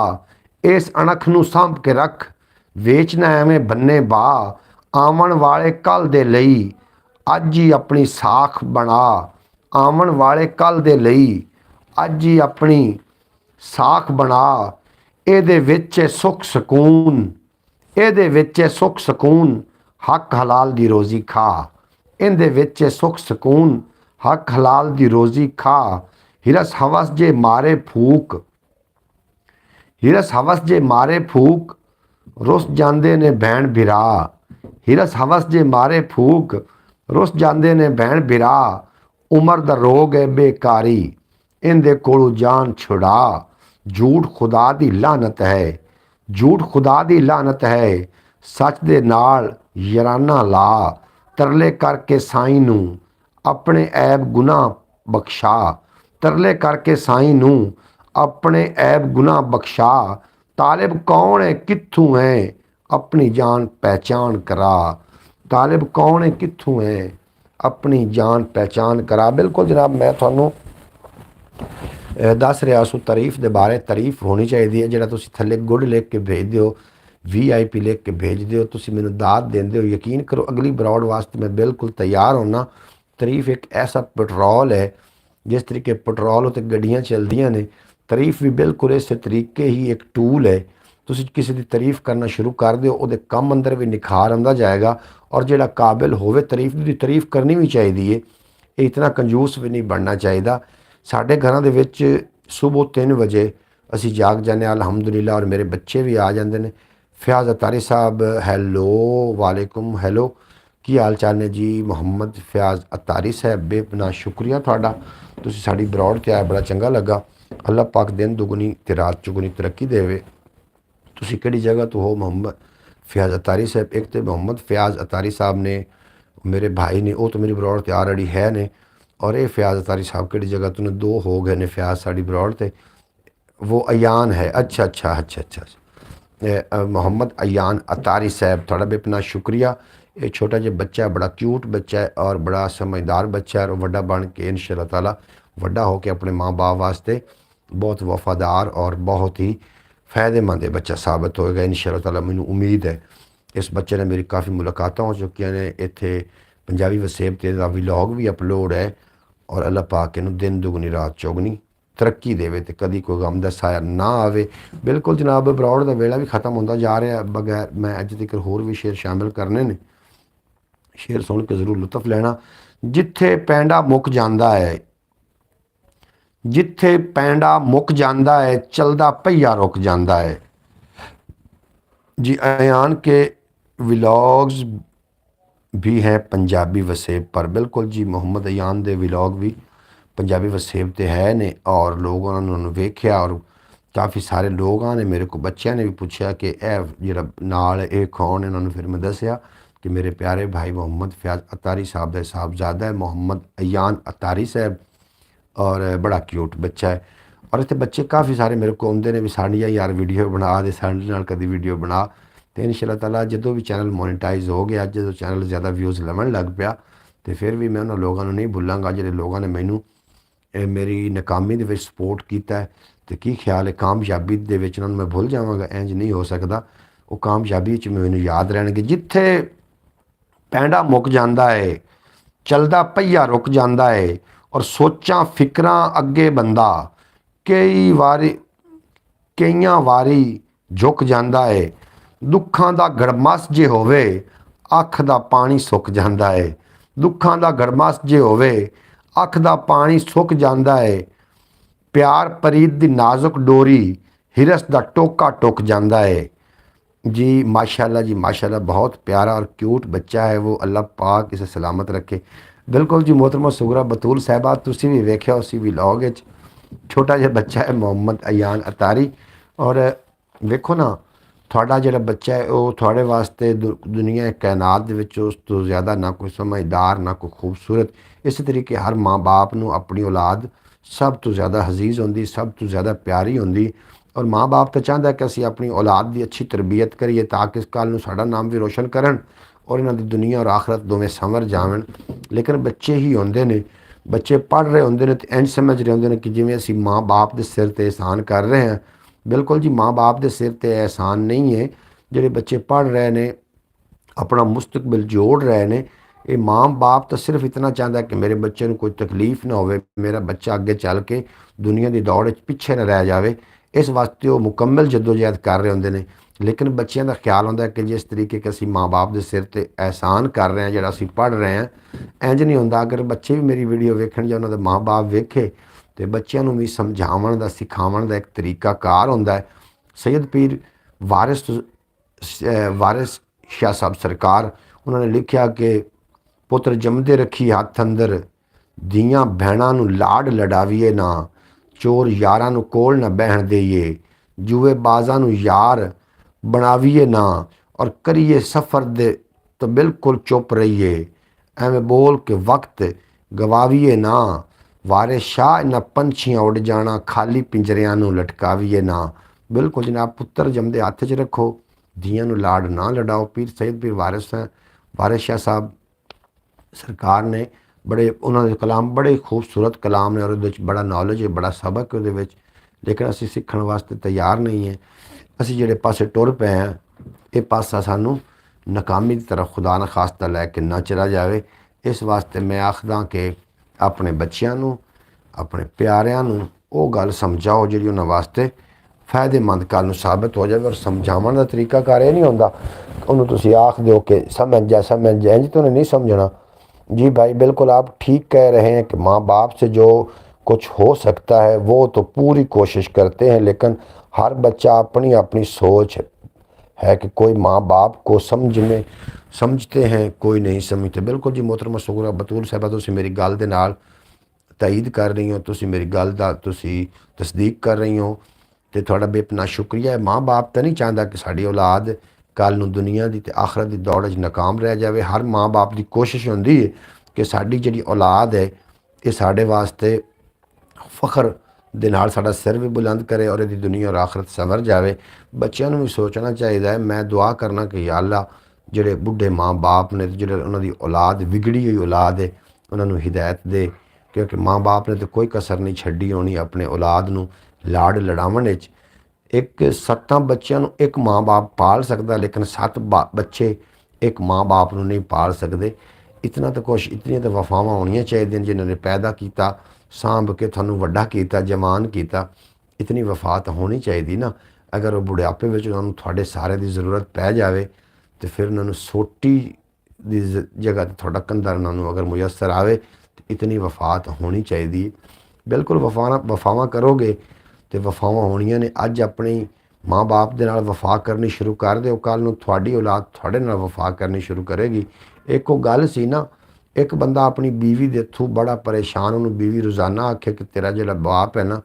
इस अणख नूं सांभ के रख, वेचना एवें बन्ने बा। आवन वाले कल दे लई ਅੱਜ ਹੀ ਆਪਣੀ ਸਾਖ ਬਣਾ। ਆਉਣ ਵਾਲੇ ਕੱਲ ਦੇ ਲਈ ਅੱਜ ਹੀ ਆਪਣੀ ਸਾਖ ਬਣਾ। ਇਹਦੇ ਵਿੱਚ ਸੁੱਖ ਸਕੂਨ, ਇਹਦੇ ਵਿੱਚ ਸੁੱਖ ਸਕੂਨ, ਹੱਕ ਹਲਾਲ ਦੀ ਰੋਜ਼ੀ ਖਾ। ਇਹਦੇ ਵਿੱਚ ਸੁੱਖ ਸਕੂਨ, ਹੱਕ ਹਲਾਲ ਦੀ ਰੋਜ਼ੀ ਖਾ। ਹਿਰਸ ਹਵਸ ਜੇ ਮਾਰੇ ਫੂਕ, ਹਿਰਸ ਹਵਸ ਜੇ ਮਾਰੇ ਫੂਕ, ਰੁੱਸ ਜਾਂਦੇ ਨੇ ਭੈਣ ਭਰਾ। ਹਿਰਸ ਹਵਸ ਜੇ ਮਾਰੇ ਫੂਕ, रुस जाते ने भैन बिरा। उम्र दा रोग है बेकारी, इनदे कोलों जान छुड़ा। झूठ खुदा दी लानत है, झूठ खुदा दी लानत है। सच दे नाल याराना ला। तरले करके साईं नूं अपने ऐब गुनाह बख्शा। तरले करके साईं नूं अपने ऐब गुनाह बख्शा। तालिब कौन है कित्थों है, अपनी जान पहचान करा। तालिब कौन है कित्थों है, अपनी जान पहचान करा। बिल्कुल जनाब, मैं थानू दस रहा सू तारीफ के बारे। तारीफ होनी चाहिए है। जो तुम थले गुड लिख के भेज दो, VIP लिख के भेज दो, तुम मैनू दात देंदे हो, यकीन करो अगली ब्रॉड वास्ते मैं बिल्कुल तैयार होना। तारीफ एक ऐसा पेट्रोल है, जिस तरीके पेट्रोल उत्ते गड्डियां चलदियां ने, तारीफ भी बिल्कुल इस तरीके ही एक टूल है। ਤੁਸੀਂ ਕਿਸੇ ਦੀ ਤਾਰੀਫ ਕਰਨਾ ਸ਼ੁਰੂ ਕਰ ਦਿਓ, ਉਹਦੇ ਕੰਮ ਅੰਦਰ ਵੀ ਨਿਖਾਰ ਆਉਂਦਾ ਜਾਏਗਾ। ਔਰ ਜਿਹੜਾ ਕਾਬਿਲ ਹੋਵੇ ਤਾਰੀਫ ਦੀ, ਤਾਰੀਫ ਕਰਨੀ ਵੀ ਚਾਹੀਦੀ ਹੈ। ਇਹ ਇਤਨਾ ਕੰਜੂਸ ਵੀ ਨਹੀਂ ਬਣਨਾ ਚਾਹੀਦਾ। ਸਾਡੇ ਘਰਾਂ ਦੇ ਵਿੱਚ ਸਵੇਰ 3 ਵਜੇ ਅਸੀਂ ਜਾਗ ਜਾਂਦੇ ਹਾਂ ਅਲਹਮਦੁਲਿਲਾ, ਔਰ ਮੇਰੇ ਬੱਚੇ ਵੀ ਆ ਜਾਂਦੇ ਨੇ। ਫਿਆਜ਼ ਅਤਾਰੀ ਸਾਹਿਬ, ਹੈਲੋ ਵਾਲੇਕੁਮ, ਹੈਲੋ, ਕੀ ਹਾਲ ਚਾਲ ਨੇ ਜੀ? ਮੁਹੰਮਦ ਫਿਆਜ਼ ਅਤਾਰੀ ਸਾਹਿਬ, ਬੇਪਨਾਹ ਸ਼ੁਕਰੀਆ ਤੁਹਾਡਾ, ਤੁਸੀਂ ਸਾਡੀ ਬਰੌਡ 'ਤੇ ਆਏ, ਬੜਾ ਚੰਗਾ ਲੱਗਾ। ਅੱਲਾਹ ਪਾਕ ਦਿਨ ਦੁਗਣੀ ਤੇ ਰਾਤ ਚੁਗਣੀ ਤਰੱਕੀ ਦੇਵੇ। ਤੁਸੀਂ ਕਿਹੜੀ ਜਗ੍ਹਾ ਤੋਂ ਹੋ? ਮੁਹੰਮਦ ਫਿਆਜ਼ ਅਤਾਰੀ ਸਾਹਿਬ। ਇੱਕ ਤਾਂ ਮੁਹੰਮਦ ਫਿਆਜ਼ ਅਤਾਰੀ ਸਾਹਿਬ ਨੇ ਮੇਰੇ ਭਾਈ ਨੇ, ਉਹ ਤਾਂ ਮੇਰੀ ਬਰੌਡ 'ਤੇ ਆਲਰੇਡੀ ਹੈ ਨੇ। ਔਰ ਇਹ ਫਿਆਜ਼ ਅਤਾਰੀ ਸਾਹਿਬ ਕਿਹੜੀ ਜਗ੍ਹਾ ਤੋਂ ਨੇ? 2 ਹੋ ਗਏ ਨੇ ਫਿਆਜ਼ ਸਾਡੀ ਬਰੌਡ 'ਤੇ। वो अयान है। अच्छा अच्छा अच्छा अच्छा, मोहम्मद अयान अतारी साहब, थोड़ा बेपना शुक्रिया। ये छोटा जो बच्चा है, बड़ा क्यूट बच्चा है और बड़ा समझदार बच्चा है, और वड्डा बन के इंशाअल्लाह ताला वड्डा होके अपने माँ बाप वास्ते बहुत वफादार और बहुत ही फ़ायदेमंद बच्चा साबित होएगा इंशाअल्लाह ताला। मैनू उम्मीद है। इस बच्चे ने मेरी काफ़ी मुलाकातां हो चुकी ने। इत्थे पंजाबी वसेब ते दा व्लॉग भी अपलोड है, और अल्लाह पाक इनू दिन दुगनी रात चौगनी तरक्की देवे ते कदी कोई गम दा साया ना आवे। बिल्कुल जनाब, ब्रॉड का वेला भी खत्म होता जा रहा है। बगैर मैं अज तक होर भी शेर शामिल करने ने, शेर सुन के जरूर लुत्फ लेना। जिथे पैंडा मुक जाता है, जिथे पैंडा मुक जाता है, चलदा पहिया रुक जाता है। जी अयान के व्लॉग्स भी हैं पंजाबी वसेब पर। बिल्कुल जी, मोहम्मद अयान दे व्लॉग भी पंजाबी वसेब ते है ने, और लोग उन्होंने वेख्या, और काफ़ी सारे लोग ने मेरे को बच्चों ने भी पूछा कि जो नाल ये कौन है। उन्होंने फिर मैं दसिया कि मेरे प्यारे भाई मोहम्मद फियाज अतारी साहब का साहबजादा है मोहम्मद अयान अतारी साहब, और बड़ा क्यूट बच्चा है। ਔਰ ਇੱਥੇ ਬੱਚੇ ਕਾਫੀ ਸਾਰੇ ਮੇਰੇ ਕੋਲ ਆਉਂਦੇ ਨੇ ਵੀ ਸਾਡੀਆਂ ਯਾਰ ਵੀਡੀਓ ਬਣਾ ਦੇ, ਸਾਡੇ ਨਾਲ ਕਦੀ ਵੀਡੀਓ ਬਣਾ। ਤੇ ਇਨਸ਼ਾ ਤਾਲਾ ਜਦੋਂ ਵੀ ਚੈਨਲ ਮੋਨੀਟਾਈਜ਼ ਹੋ ਗਿਆ, ਜਦੋਂ ਚੈਨਲ ਜ਼ਿਆਦਾ ਵਿਊਜ਼ ਲੈਣ ਲੱਗ ਪਿਆ, ਤੇ ਫਿਰ ਵੀ ਮੈਂ ਉਹਨਾਂ ਲੋਕਾਂ ਨੂੰ ਨਹੀਂ ਭੁੱਲਾਂਗਾ ਜਿਹੜੇ ਲੋਕਾਂ ਨੇ ਮੈਨੂੰ ਮੇਰੀ ਨਾਕਾਮੀ ਦੇ ਵਿੱਚ ਸਪੋਰਟ ਕੀਤਾ ਹੈ। ਤੇ ਕੀ ਖਿਆਲ ਹੈ ਕਾਮਯਾਬੀ ਦੇ ਵਿੱਚ ਉਹਨਾਂ ਨੂੰ ਮੈਂ ਭੁੱਲ ਜਾਵਾਂਗਾ? ਇੰਜ ਨਹੀਂ ਹੋ ਸਕਦਾ। ਉਹ ਕਾਮਯਾਬੀ 'ਚ ਮੈਨੂੰ ਯਾਦ ਰਹਿਣਗੇ। ਜਿੱਥੇ ਪੈਂਡਾ ਮੁੱਕ ਜਾਂਦਾ ਹੈ, ਚਲਦਾ ਪਹੀਆ ਰੁਕ ਜਾਂਦਾ ਹੈ, ਔਰ ਸੋਚਾਂ ਫਿਕਰਾਂ ਅੱਗੇ ਬੰਦਾ ਕਈਆਂ ਵਾਰੀ ਝੁਕ ਜਾਂਦਾ ਹੈ। ਦੁੱਖਾਂ ਦਾ ਗੜਮਸ ਜੇ ਹੋਵੇ, ਅੱਖ ਦਾ ਪਾਣੀ ਸੁੱਕ ਜਾਂਦਾ ਹੈ। ਦੁੱਖਾਂ ਦਾ ਗੜਮਸ ਜੇ ਹੋਵੇ, ਅੱਖ ਦਾ ਪਾਣੀ ਸੁੱਕ ਜਾਂਦਾ ਹੈ। ਪਿਆਰ ਪ੍ਰੀਤ ਦੀ ਨਾਜ਼ੁਕ ਡੋਰੀ, ਹਿਰਸ ਦਾ ਟੋਕਾ ਟੁੱਕ ਜਾਂਦਾ ਹੈ। जी माशाल्लाह, जी माशाल्लाह, बहुत प्यारा और क्यूट बच्चा है वो। अल्लाह पाक इसे सलामत रखे। बिल्कुल जी मोहतरमा सुगरा बतूल साहबा, तुसी भी वेख्या उसी व्लॉग विच छोटा जिहा बच्चा है मोहम्मद अयान अतारी। और वेखो ना, थोड़ा जिहड़ा बच्चा है वो थोड़े वास्ते दुनिया कायनात दे विच उस तो ज़्यादा ना कोई समझदार ना कोई खूबसूरत। इस तरीके हर माँ बाप नूं अपनी औलाद सब तो ज़्यादा हजीज़ होंदी, सब तो ज़्यादा प्यारी होंदी। और माँ बाप तो चाहता है कि असी अपनी औलाद की अच्छी तरबियत करिए ताकि इस कल साडा नाम भी रोशन करन और इन्हों की दुनिया और आखरत दोवें संवर जावन। लेकिन बच्चे ही होंदे ने, बच्चे पढ़ रहे होंदे ने तो इंज समझ रहे होंदे ने कि जिवें असी माँ बाप के सिर ते एहसान कर रहे हैं। बिल्कुल जी माँ बाप के सिर ते एहसान नहीं है। जिहड़े बच्चे पढ़ रहे हैं, अपना मुस्तकबिल जोड़ रहे हैं, ये माँ बाप तो सिर्फ इतना चाहता है कि मेरे बच्चे को कोई तकलीफ ना हो, मेरा बच्चा अगे चल के दुनिया की दौड़ पिछे न रह जाए। इस वास्ते वो मुकम्मल जदोजहद कर रहे होंगे ने। लेकिन बच्चों का ख्याल होंदा है कि जिस तरीके के असी माँ बाप के सिर ते एहसान कर रहे हैं, जो असी पढ़ रहे हैं, इंज नहीं होंदा। अगर बच्चे भी मेरी वीडियो वेखण या उन्होंने माँ बाप वेखे तो बच्चों भी समझावन का सिखावन का एक तरीका कार होंदा है। सैयद पीर वारिस शाह साहब सरकार उन्होंने लिखा कि पुत्र जमदे रखी हथ अंदर, दियाँ भैणां नूं लाड लड़ावीए ना, चोर यारां नूं कोल न बहन देइए, जुए बाज़ां नूं यार बनावीए ना, और करिए सफ़र दे तो बिल्कुल चुप रहिए, एवें बोल के वक्त गवावीए ना, वारे शाह इन्हां पंछियां उड़ जाना, खाली पिंजरियां नूं लटकावीए ना। बिल्कुल जनाब, पुत्र जमदे हथ च रखो, धीआं नूं लाड ना लड़ाओ। पीर सैयद पीर वारिस शाह साहब सरकार ने बड़े उन्होंने कलाम बड़े खूबसूरत कलाम ने और बड़ा नॉलेज है, बड़ा सबक है वो। लेकिन असी सीखण वास्ते तैयार नहीं है। असी जिहड़े पासे टुर पे हैं, ये पासा सानू नाकामी की तरफ खुदा न खास्ता लैके ना चला जाए। इस वास्ते मैं आखदा कि अपने बच्चों नूं, अपने प्यारिਆਂ ਨੂੰ ਉਹ ਗੱਲ ਸਮਝਾਓ ਜਿਹੜੀ ਉਹਨਾਂ ਵਾਸਤੇ फायदेमंद कल ਨੂੰ साबित हो जाए। और समझावन का तरीका कार ये नहीं होंदा ਉਹਨੂੰ ਤੁਸੀਂ आख दो कि समझ जा इंज तो नहीं समझना। जी भाई बिल्कुल आप ठीक कह रहे हैं कि माँ बाप से जो कुछ हो सकता है वो तो पूरी कोशिश करते हैं, लेकिन हर बच्चा अपनी अपनी सोच है कि कोई माँ बाप को समझते हैं, कोई नहीं समझते। बिल्कुल जी मोहतरमा सुगरा बतूल साहबा, तुसीं मेरी गल दे नाल तईद कर रही हो, तुसीं मेरी गल दा तुसीं तस्दीक कर रही हो, तो थोड़ा बेपना शुक्रिया है। माँ बाप तो नहीं चाहता कि साड़ी औलाद कल नूं दुनिया की तो आखरत की दौड़ च नाकाम रह जाए। हर माँ बाप की कोशिश होंदी है कि साड़ी जिहड़ी औलाद है ये साढ़े वास्ते फखर दे नाल साडा सिर भी बुलंद करे और इहदी दुनिया और आखरत संवर जाए। बच्चों भी सोचना चाहिए। मैं दुआ करना कि या अल्लाह जिहड़े बुढ़े माँ बाप ने जिहड़े उन्हों की औलाद बिगड़ी हुई औलाद है उन्होंने हिदायत दे, क्योंकि माँ बाप ने तो कोई कसर नहीं छड्डी होनी अपने औलाद नूं लाड़ लड़ावन विच। एक 7 बच्चों नूं एक माँ बाप पाल सकता, लेकिन 7 बच्चे एक माँ बाप नूं नहीं पाल सकते। इतना तो कुछ इतनी तो वफावां होनियां चाहिए जिन्होंने पैदा किया, सांभ के थानू वड्डा किया, जवान किया। इतनी वफा तो होनी चाहिए ना। अगर वो बुढ़ापे में उन्होंने थोड़े सारे की जरूरत पै जाए तो फिर उन्होंने सोटी की जगह थोड़ा कंधा उन्होंने अगर मुयसर आए तो इतनी वफा तो होनी चाहिए। बिल्कुल वफावां करोगे तो वफावां होनियां ने। अज अपनी माँ बाप के नाल वफा करनी शुरू कर दो, कल नूं तुहाडी औलाद तुहाडे नाल वफा करनी शुरू करेगी। एक वो गल सी ना, एक बंदा अपनी बीवी दे थू बड़ा परेशान, उन्होंने बीवी रोज़ाना आखे कि तेरा जिहड़ा बाप है ना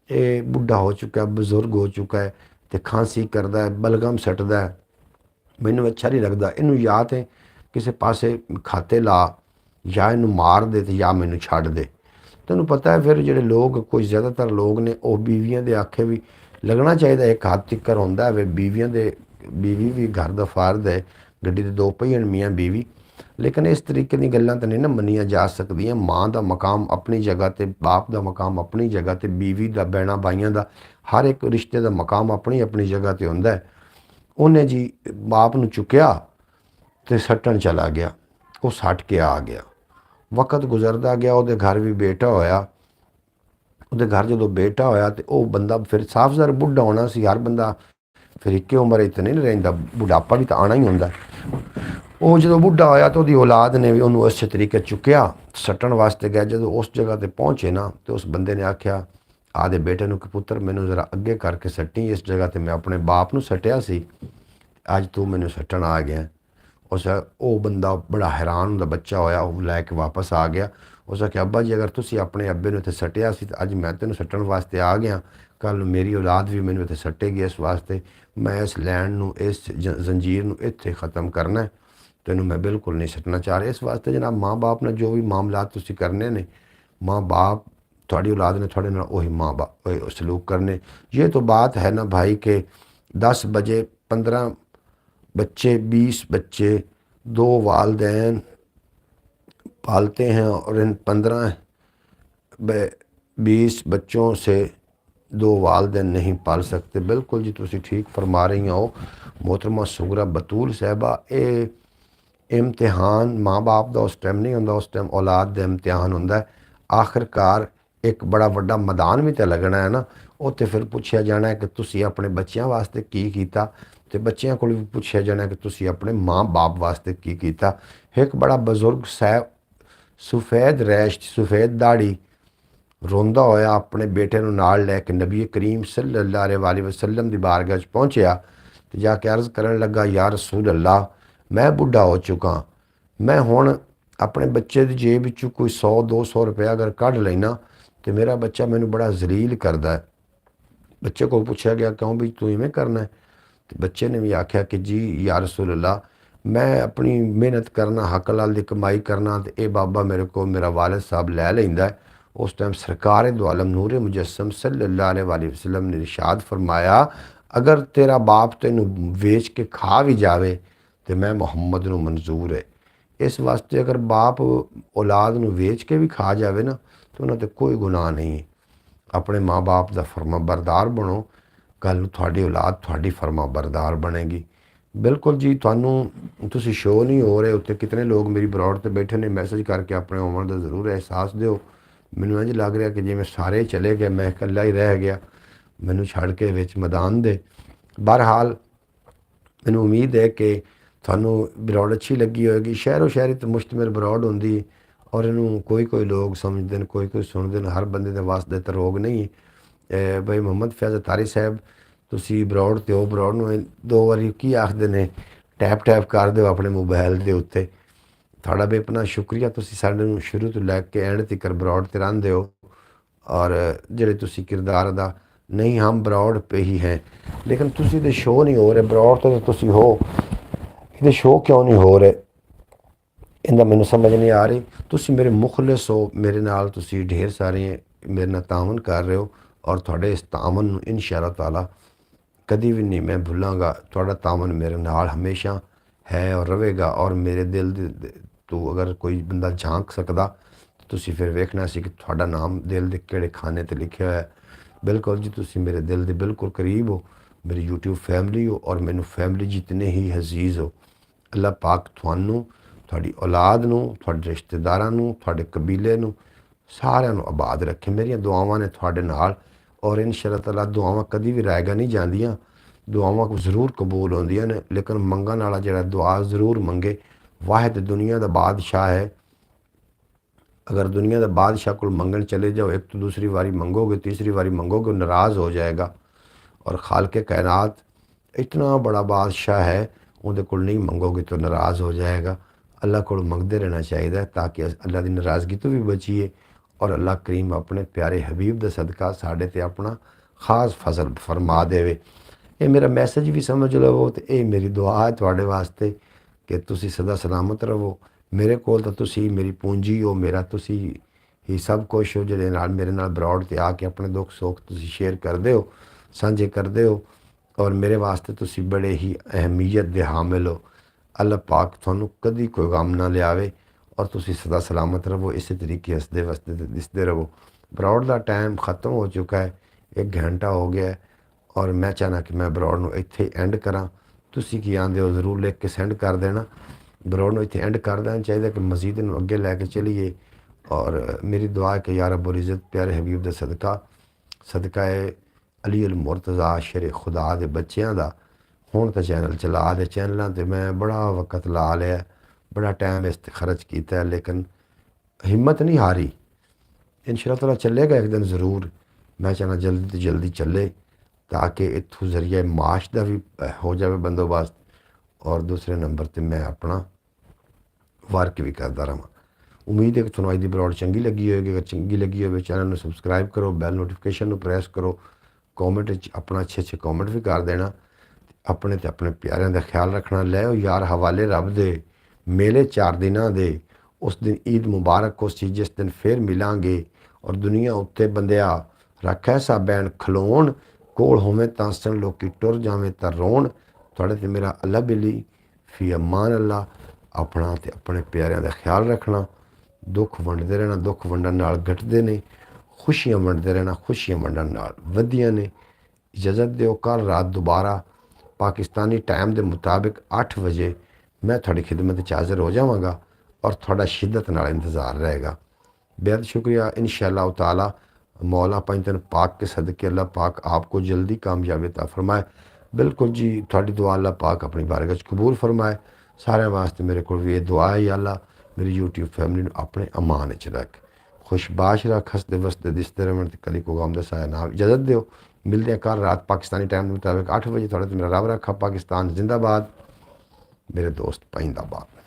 ये बुढ़ा हो चुका है, बजुर्ग हो चुका है, तो खांसी करता है, बलगम सटदा है, मैनू अच्छा नहीं लगता, इनू या तो किसी पासे खाते ला या इनू मार दे तो या मैनू छड्ड दे। ਤੈਨੂੰ ਪਤਾ ਹੈ ਫਿਰ ਜਿਹੜੇ ਲੋਕ ਕੋਈ ਜ਼ਿਆਦਾਤਰ ਲੋਕ ਨੇ ਉਹ ਬੀਵੀਆਂ ਦੇ ਆਖੇ ਵੀ ਲੱਗਣਾ ਚਾਹੀਦਾ। ਇੱਕ ਹੱਦ ਤੀਕਰ ਹੁੰਦਾ ਵੇ ਬੀਵੀਆਂ ਦੇ, ਬੀਵੀ ਵੀ ਘਰ ਦਾ ਫਰਦ ਹੈ, ਗੱਡੀ ਦੇ ਦੋ ਪਹੀਏ ਮੀਆਂ ਬੀਵੀ, ਲੇਕਿਨ ਇਸ ਤਰੀਕੇ ਦੀ ਗੱਲਾਂ ਤਾਂ ਨਹੀਂ ਨਾ ਮੰਨੀਆਂ ਜਾ ਸਕਦੀਆਂ। ਮਾਂ ਦਾ ਮਕਾਮ ਆਪਣੀ ਜਗ੍ਹਾ ਤੇ, ਬਾਪ ਦਾ ਮਕਾਮ ਆਪਣੀ ਜਗ੍ਹਾ ਤੇ, ਬੀਵੀ ਦਾ, ਭੈਣਾਂ ਭਾਈਆਂ ਦਾ, ਹਰ ਇੱਕ ਰਿਸ਼ਤੇ ਦਾ ਮਕਾਮ ਆਪਣੀ ਆਪਣੀ ਜਗ੍ਹਾ ਤੇ ਹੁੰਦਾ ਹੈ। ਉਹਨੇ ਜੀ ਬਾਪ ਨੂੰ ਚੁੱਕਿਆ ਤੇ ਸੱਟਣ ਚਲਾ ਗਿਆ, ਉਹ ਸੱਟ ਕੇ ਆ ਗਿਆ। ਵਕਤ ਗੁਜ਼ਰਦਾ ਗਿਆ, ਉਹਦੇ ਘਰ ਵੀ ਬੇਟਾ ਹੋਇਆ। ਉਹਦੇ ਘਰ ਜਦੋਂ ਬੇਟਾ ਹੋਇਆ ਤੇ ਉਹ ਬੰਦਾ ਫਿਰ ਸਾਫ਼ ਜ਼ਰ ਬੁੱਢਾ ਹੋਣਾ ਸੀ। ਹਰ ਬੰਦਾ ਫਿਰ ਇੱਕੇ ਉਮਰ 'ਚ ਨਹੀਂ ਰਹਿੰਦਾ, ਬੁਢਾਪਾ ਵੀ ਤਾਂ ਆਉਣਾ ਹੀ ਹੁੰਦਾ। ਉਹ ਜਦੋਂ ਬੁੱਢਾ ਹੋਇਆ ਤਾਂ ਉਹਦੀ ਔਲਾਦ ਨੇ ਵੀ ਉਹਨੂੰ ਇਸੇ ਤਰੀਕੇ ਚੁੱਕਿਆ, ਸੱਟਣ ਵਾਸਤੇ ਗਿਆ। ਜਦੋਂ ਉਸ ਜਗ੍ਹਾ ਤੇ ਪਹੁੰਚੇ ਨਾ ਤੇ ਉਸ ਬੰਦੇ ਨੇ ਆਖਿਆ ਆਦੇ ਬੇਟੇ ਨੂੰ ਕਿ ਪੁੱਤਰ ਮੈਨੂੰ ਜ਼ਰਾ ਅੱਗੇ ਕਰਕੇ ਸੱਟੀ, ਇਸ ਜਗ੍ਹਾ ਤੇ ਮੈਂ ਆਪਣੇ ਬਾਪ ਨੂੰ ਸੱਟਿਆ ਸੀ, ਅੱਜ ਤੂੰ ਮੈਨੂੰ ਸੱਟਣ ਆ ਗਿਆ। ਉਹ ਬੰਦਾ ਬੜਾ ਹੈਰਾਨ ਹੁੰਦਾ, ਬੱਚਾ ਹੋਇਆ, ਉਹ ਲੈ ਕੇ ਵਾਪਸ ਆ ਗਿਆ। ਉਸ ਆਖਿਆ ਅੱਬਾ ਜੀ ਅਗਰ ਤੁਸੀਂ ਆਪਣੇ ਅੱਬੇ ਨੂੰ ਇੱਥੇ ਸੱਟਿਆ ਸੀ ਤਾਂ ਅੱਜ ਮੈਂ ਤੈਨੂੰ ਸੱਟਣ ਵਾਸਤੇ ਆ ਗਿਆ, ਕੱਲ੍ਹ ਨੂੰ ਮੇਰੀ ਔਲਾਦ ਵੀ ਮੈਨੂੰ ਇੱਥੇ ਸੱਟੇਗੀ। ਇਸ ਵਾਸਤੇ ਮੈਂ ਇਸ ਲੈਣ ਨੂੰ, ਇਸ ਜ਼ੰਜੀਰ ਨੂੰ ਇੱਥੇ ਖ਼ਤਮ ਕਰਨਾ, ਤੈਨੂੰ ਮੈਂ ਬਿਲਕੁਲ ਨਹੀਂ ਸੱਟਣਾ ਚਾਹ ਰਿਹਾ। ਇਸ ਵਾਸਤੇ ਜਨਾਬ ਮਾਂ ਬਾਪ ਨਾਲ ਜੋ ਵੀ ਮਾਮਲਾਤ ਤੁਸੀਂ ਕਰਨੇ ਨੇ, माँ बाप थोड़ी औलाद ने थोड़े ना वही माँ बाप सलूक करने। ये तो बात है ना भाई के 10 बजे 15 बच्चे 20 बच्चे 2 वालदैन पालते हैं और इन 15-20 बच्चों से 2 वालदैन नहीं पाल सकते। बिल्कुल जी तुसी ठीक फरमा रही हो मोहतरमा सुगरा बतूल साहबा। ये इम्तिहान माँ बाप का उस टाइम नहीं होंदा, उस टाइम औलाद का इम्तिहान होंदा है। आखिरकार एक बड़ा वड्डा मैदान भी तो लगना है ना, उत्थे फिर पूछया जाना है कि तुसी अपने बच्चों वास्ते की कीता, ते बच्चों को भी पूछया जाना है कि तुसी अपने माँ बाप वास्ते की कीता। एक बड़ा बजुर्ग साहब सफ़ेद रैश सफ़ेद दाढ़ी रोंदा होया अपने बेटे नूं नाल लैके नबी करीम सल्लल्लाहु अलैहि वसल्लम दी बारगाह च पहुँचया ते जाके अर्ज़ करन लगा या रसूल अल्लाह मैं बुढ़ा हो चुका, मैं हुण अपने बच्चे की जेब विचों कोई 100-200 रुपया अगर कढ़ लेना तो मेरा बच्चा मैनू बड़ा जलील करता है। बच्चे को पूछा गया क्यों भी तू इवें करना है, तो बच्चे ने भी आख्या कि जी या रसूल अल्लाह मैं अपनी मेहनत करना, हक हलाल की कमाई करना, तो ये बाबा मेरे को मेरा वालिद साहब लै लैंदा है। उस टाइम सरकार दो आलम नूर मुजस्सम सल्लल्लाहु अलैहि वसल्लम ने इरशाद फरमाया अगर तेरा बाप तेनू वेच के खा भी जावे तो मैं मुहम्मद नू मंजूर है। इस वास्ते अगर बाप औलाद नू वेच के भी खा जाए ना तो उन्होंने कोई गुनाह नहीं। अपने माँ बाप का फरमा बरदार बनो, कल थोड़ी औलाद थोड़ी फरमा बरदार बनेगी। बिल्कुल जी तुसी शो नहीं हो रहे उत्ते कितने लोग मेरी ब्रॉड ते बैठे ने मैसेज करके अपने उम्र का जरूर एहसास दो। मैनू इंज लग रहा कि जिवें सारे चले गए मैं इकल्ला ही रह गया, मैनू छड़ के विच मैदान दे। बहरहाल मैनू उम्मीद है कि थानू ब्रॉड अच्छी लगी होगी। शहरों शहरी तो मुश्तमिल ब्रॉड होंगी और इनू कोई कोई लोग समझते हैं, कोई कोई सुनते हैं, हर बंदे के वास्ते तो रोग नहीं। भाई मोहम्मद फैज़ अतारी साहब तुसी ब्रॉड ते हो, ब्रॉड नू 2 वारी की आखते ने टैप टैप कर दो अपने मोबाइल के उत्ते। थोड़ा बेपना शुक्रिया, तुसी साडे नू शुरू तो लैके एंड तक ब्रॉड ते रहिंदे हो और जिहड़े तुसी किरदार अदा नहीं हम ब्रॉड पे ही हैं, लेकिन तुसी तो शो नहीं हो रहे। ब्रॉड तो तुसी हो, ये शो क्यों नहीं हो रहे इनका मैनू समझ नहीं आ रही। तुसी मेरे मुखलिस हो, मेरे नाल तुसी ढेर सारे मेरे नाल तावन कर रहे हो और थोड़े इस तावन नू इंशाअल्लाह ताला कभी भी नहीं मैं भुलांगा। थोड़ा तावन मेरे नाल हमेशा है और रहेगा और मेरे दिल तो अगर कोई बंदा झांक सकता तो तुसी फिर वेखना सी कि थोड़ा नाम दिल के किहड़े खाने ते लिखा है। बिल्कुल जी तुसी मेरे दिल के बिल्कुल करीब हो, मेरी यूट्यूब फैमिली हो और मैनू फैमिली जितने ही अजीज़ हो। अल्लाह पाक थानू थोड़ी औलाद नू, थोड़े रिश्तेदारां नू, थोड़े कबीले नू सारिਆਂ ਨੂੰ आबाद रखे। मेरिया दुआवां ने थोड़े नाल और इंशाअल्लाह ताला दुआवां कभी भी रायगा नहीं जांदियां, दुआवां जरूर कबूल होंदियां ने, लेकिन मंगण वाला जिहड़ा दुआ जरूर मंगे। वाहिद दुनिया का बादशाह है, अगर दुनिया के बादशाह को मंगन चले जाओ एक तो दूसरी बारी मंगोगे, तीसरी बारी मंगोगे नाराज़ हो जाएगा। और खालके कायनात इतना बड़ा बादशाह है, उहदे कोल नहीं मंगोगे तो नाराज़ हो जाएगा। अल्लाह को मंगते रहना चाहिए ताकि अल्लाह की नाराज़गी तो भी बचीए और अल्लाह करीम अपने प्यारे हबीब का सदका साढ़े ते अपना खास फजल फरमा देवे। ये मेरा मैसेज भी समझ लवो तो ये मेरी दुआ है थोड़े वास्ते कि तुसी सदा सलामत रहो। मेरे कोल तो तुसी मेरी पूंजी हो, मेरा तुसी ਹੀ ਸਭ ਕੁਛ ਹੋ, ਜਿਹਦੇ ਨਾਲ ਮੇਰੇ ਨਾਲ ਬਰੋਡ ਤੇ ਆ ਕੇ ਆਪਣੇ ਦੁੱਖ ਸੁੱਖ ਤੁਸੀਂ ਸ਼ੇਅਰ ਕਰਦੇ ਹੋ, ਸਾਂਝੇ ਕਰਦੇ ਹੋ, ਔਰ ਮੇਰੇ ਵਾਸਤੇ ਤੁਸੀਂ ਬੜੇ ਹੀ ਅਹਿਮੀਅਤ ਦੇ ਹਾਮਿਲ ਹੋ। ਅੱਲਾਹ ਪਾਕ ਤੁਹਾਨੂੰ ਕਦੀ ਕੋਈ ਗਮ ਨਾ ਲਿਆਵੇ ਔਰ ਤੁਸੀਂ ਸਦਾ ਸਲਾਮਤ ਰਹੋ, ਇਸੇ ਤਰੀਕੇ ਹੱਸਦੇ ਵਸਦੇ ਤੇ ਦਿਸਦੇ ਰਹੋ। ਬਰੋਡ ਦਾ ਟਾਈਮ ख़त्म ਹੋ ਚੁੱਕਾ ਹੈ, 1 ਘੰਟਾ ਹੋ ਗਿਆ ਹੈ, ਔਰ ਮੈਂ ਚਾਹਨਾ ਕਿ ਮੈਂ ਬਰੋਡ ਨੂੰ ਇੱਥੇ ਐਂਡ ਕਰਾਂ। ਤੁਸੀਂ ਕੀ ਆਂਦੇ ਹੋ ਜ਼ਰੂਰ ਲਿਖ ਕੇ ਸੈਂਡ ਕਰ ਦੇਣਾ। ਬਰੋਡ ਨੂੰ ਇੱਥੇ ਐਂਡ ਕਰ ਦੇਣਾ ਚਾਹੀਦਾ ਕਿ ਮਜ਼ੀਦ ਨੂੰ ਅੱਗੇ ਲੈ ਕੇ ਚਲੀਏ। ਔਰ मेरी दुआ है कि या रब्बुल इज़्ज़त प्यारे हबीब दा सदका है अली अल मुर्तज़ा शेर खुदा दे बच्चों का हुण तो चैनल चला दे चैनलों ते मैं बड़ा वक्त ला लिया, बड़ा टाइम इस ते खर्च किया है, लेकिन हिम्मत नहीं हारी। इंशाअल्लाह ताला चलेगा एक दिन ज़रूर। मैं चाहना जल्दी तो जल्दी चले ताकि इत्थों जरिए माश का भी हो जाए बंदोबस्त, और दूसरे नंबर पर मैं अपना वर्क भी करता रहा। उम्मीद है कि ਤੁਹਾਨੂੰ ਅੱਜ ਦੀ ਬਰੋਡ ਚੰਗੀ ਲੱਗੀ ਹੋਵੇਗੀ। ਅਗਰ ਚੰਗੀ ਲੱਗੀ ਹੋਵੇ ਚੈਨਲ ਨੂੰ ਸਬਸਕ੍ਰਾਈਬ ਕਰੋ, ਬੈਲ ਨੋਟੀਫਿਕੇਸ਼ਨ ਨੂੰ ਪ੍ਰੈਸ ਕਰੋ, ਕਮੈਂਟ ਵਿੱਚ ਆਪਣਾ ਅੱਛੇ ਕਮੈਂਟ ਵੀ ਕਰ ਦੇਣਾ। ਆਪਣੇ ਤੇ ਆਪਣੇ ਪਿਆਰਿਆਂ ਦਾ ਖਿਆਲ ਰੱਖਣਾ। ਲੈ ਆਓ ਯਾਰ ਹਵਾਲੇ ਰੱਬ ਦੇ ਮੇਲੇ 4 ਦਿਨਾਂ ਦੇ। ਉਸ ਦਿਨ ਈਦ ਮੁਬਾਰਕ ਉਸ ਚੀਜ਼ ਜਿਸ ਦਿਨ ਫਿਰ ਮਿਲਾਂਗੇ, ਔਰ ਦੁਨੀਆ ਉੱਤੇ ਬੰਦਿਆ ਰੱਖ ਐਸਾ ਬੈਣ ਖਲੋਣ, ਕੋਲ ਹੋਵੇਂ ਤਾਂ ਸਣ ਲੋਕੀ ਟੁਰ ਜਾਵੇਂ ਤਾਂ ਰੋਣ। ਤੁਹਾਡੇ ਤੇ ਮੇਰਾ ਅੱਲਾ ਬਿਲੀ ਫੀ ਅਮਾਨ ਅੱਲਾ। ਆਪਣਾ ਤੇ ਆਪਣੇ ਪਿਆਰਿਆਂ ਦਾ ਖਿਆਲ ਰੱਖਣਾ। ਦੁੱਖ ਵੰਡਦੇ ਰਹਿਣਾ, ਦੁੱਖ ਵੰਡਣ ਨਾਲ ਘਟਦੇ ਨੇ, ਖੁਸ਼ੀਆਂ ਵੰਡਦੇ ਰਹਿਣਾ, ਖੁਸ਼ੀਆਂ ਵੰਡਣ ਨਾਲ ਵਧੀਆਂ ਨੇ। ਇਜਾਜ਼ਤ ਦਿਓ, ਕੱਲ੍ਹ ਰਾਤ ਦੁਬਾਰਾ ਪਾਕਿਸਤਾਨੀ ਟਾਈਮ ਦੇ ਮੁਤਾबिक 8 ਵਜੇ ਮੈਂ ਤੁਹਾਡੀ ਖਿਦਮਤ 'ਚ ਹਾਜ਼ਰ ਹੋ ਜਾਵਾਂਗਾ, ਔਰ ਤੁਹਾਡਾ ਸ਼ਿੱਦਤ ਨਾਲ इंतज़ार रहेगा। बेहद शुक्रिया। इंशाअल्लाह ताला मौला पंजतन पाक के सदके अल्लाह पाक आपको जल्दी कामयाबी अता फरमाए। बिल्कुल जी, थोड़ी दुआ अल्लाह पाक अपनी बारगाह 'ਚ कबूल फरमाए। सारे वास्ते मेरे को भी ये दुआ है, या अल्लाह मेरी यूट्यूब फैमिली अपने अमान च रख, खुशबाश रख, हसते वसते दिसते रहन, कभी को गम का साया ना। इजाज़त दो, मिलते हैं कल रात पाकिस्तानी टाइम के मुताबिक 8 बजे। थोड़ा तो मेरा रब रखा। पाकिस्तान जिंदाबाद, मेरे दोस्त पाइंदाबाद।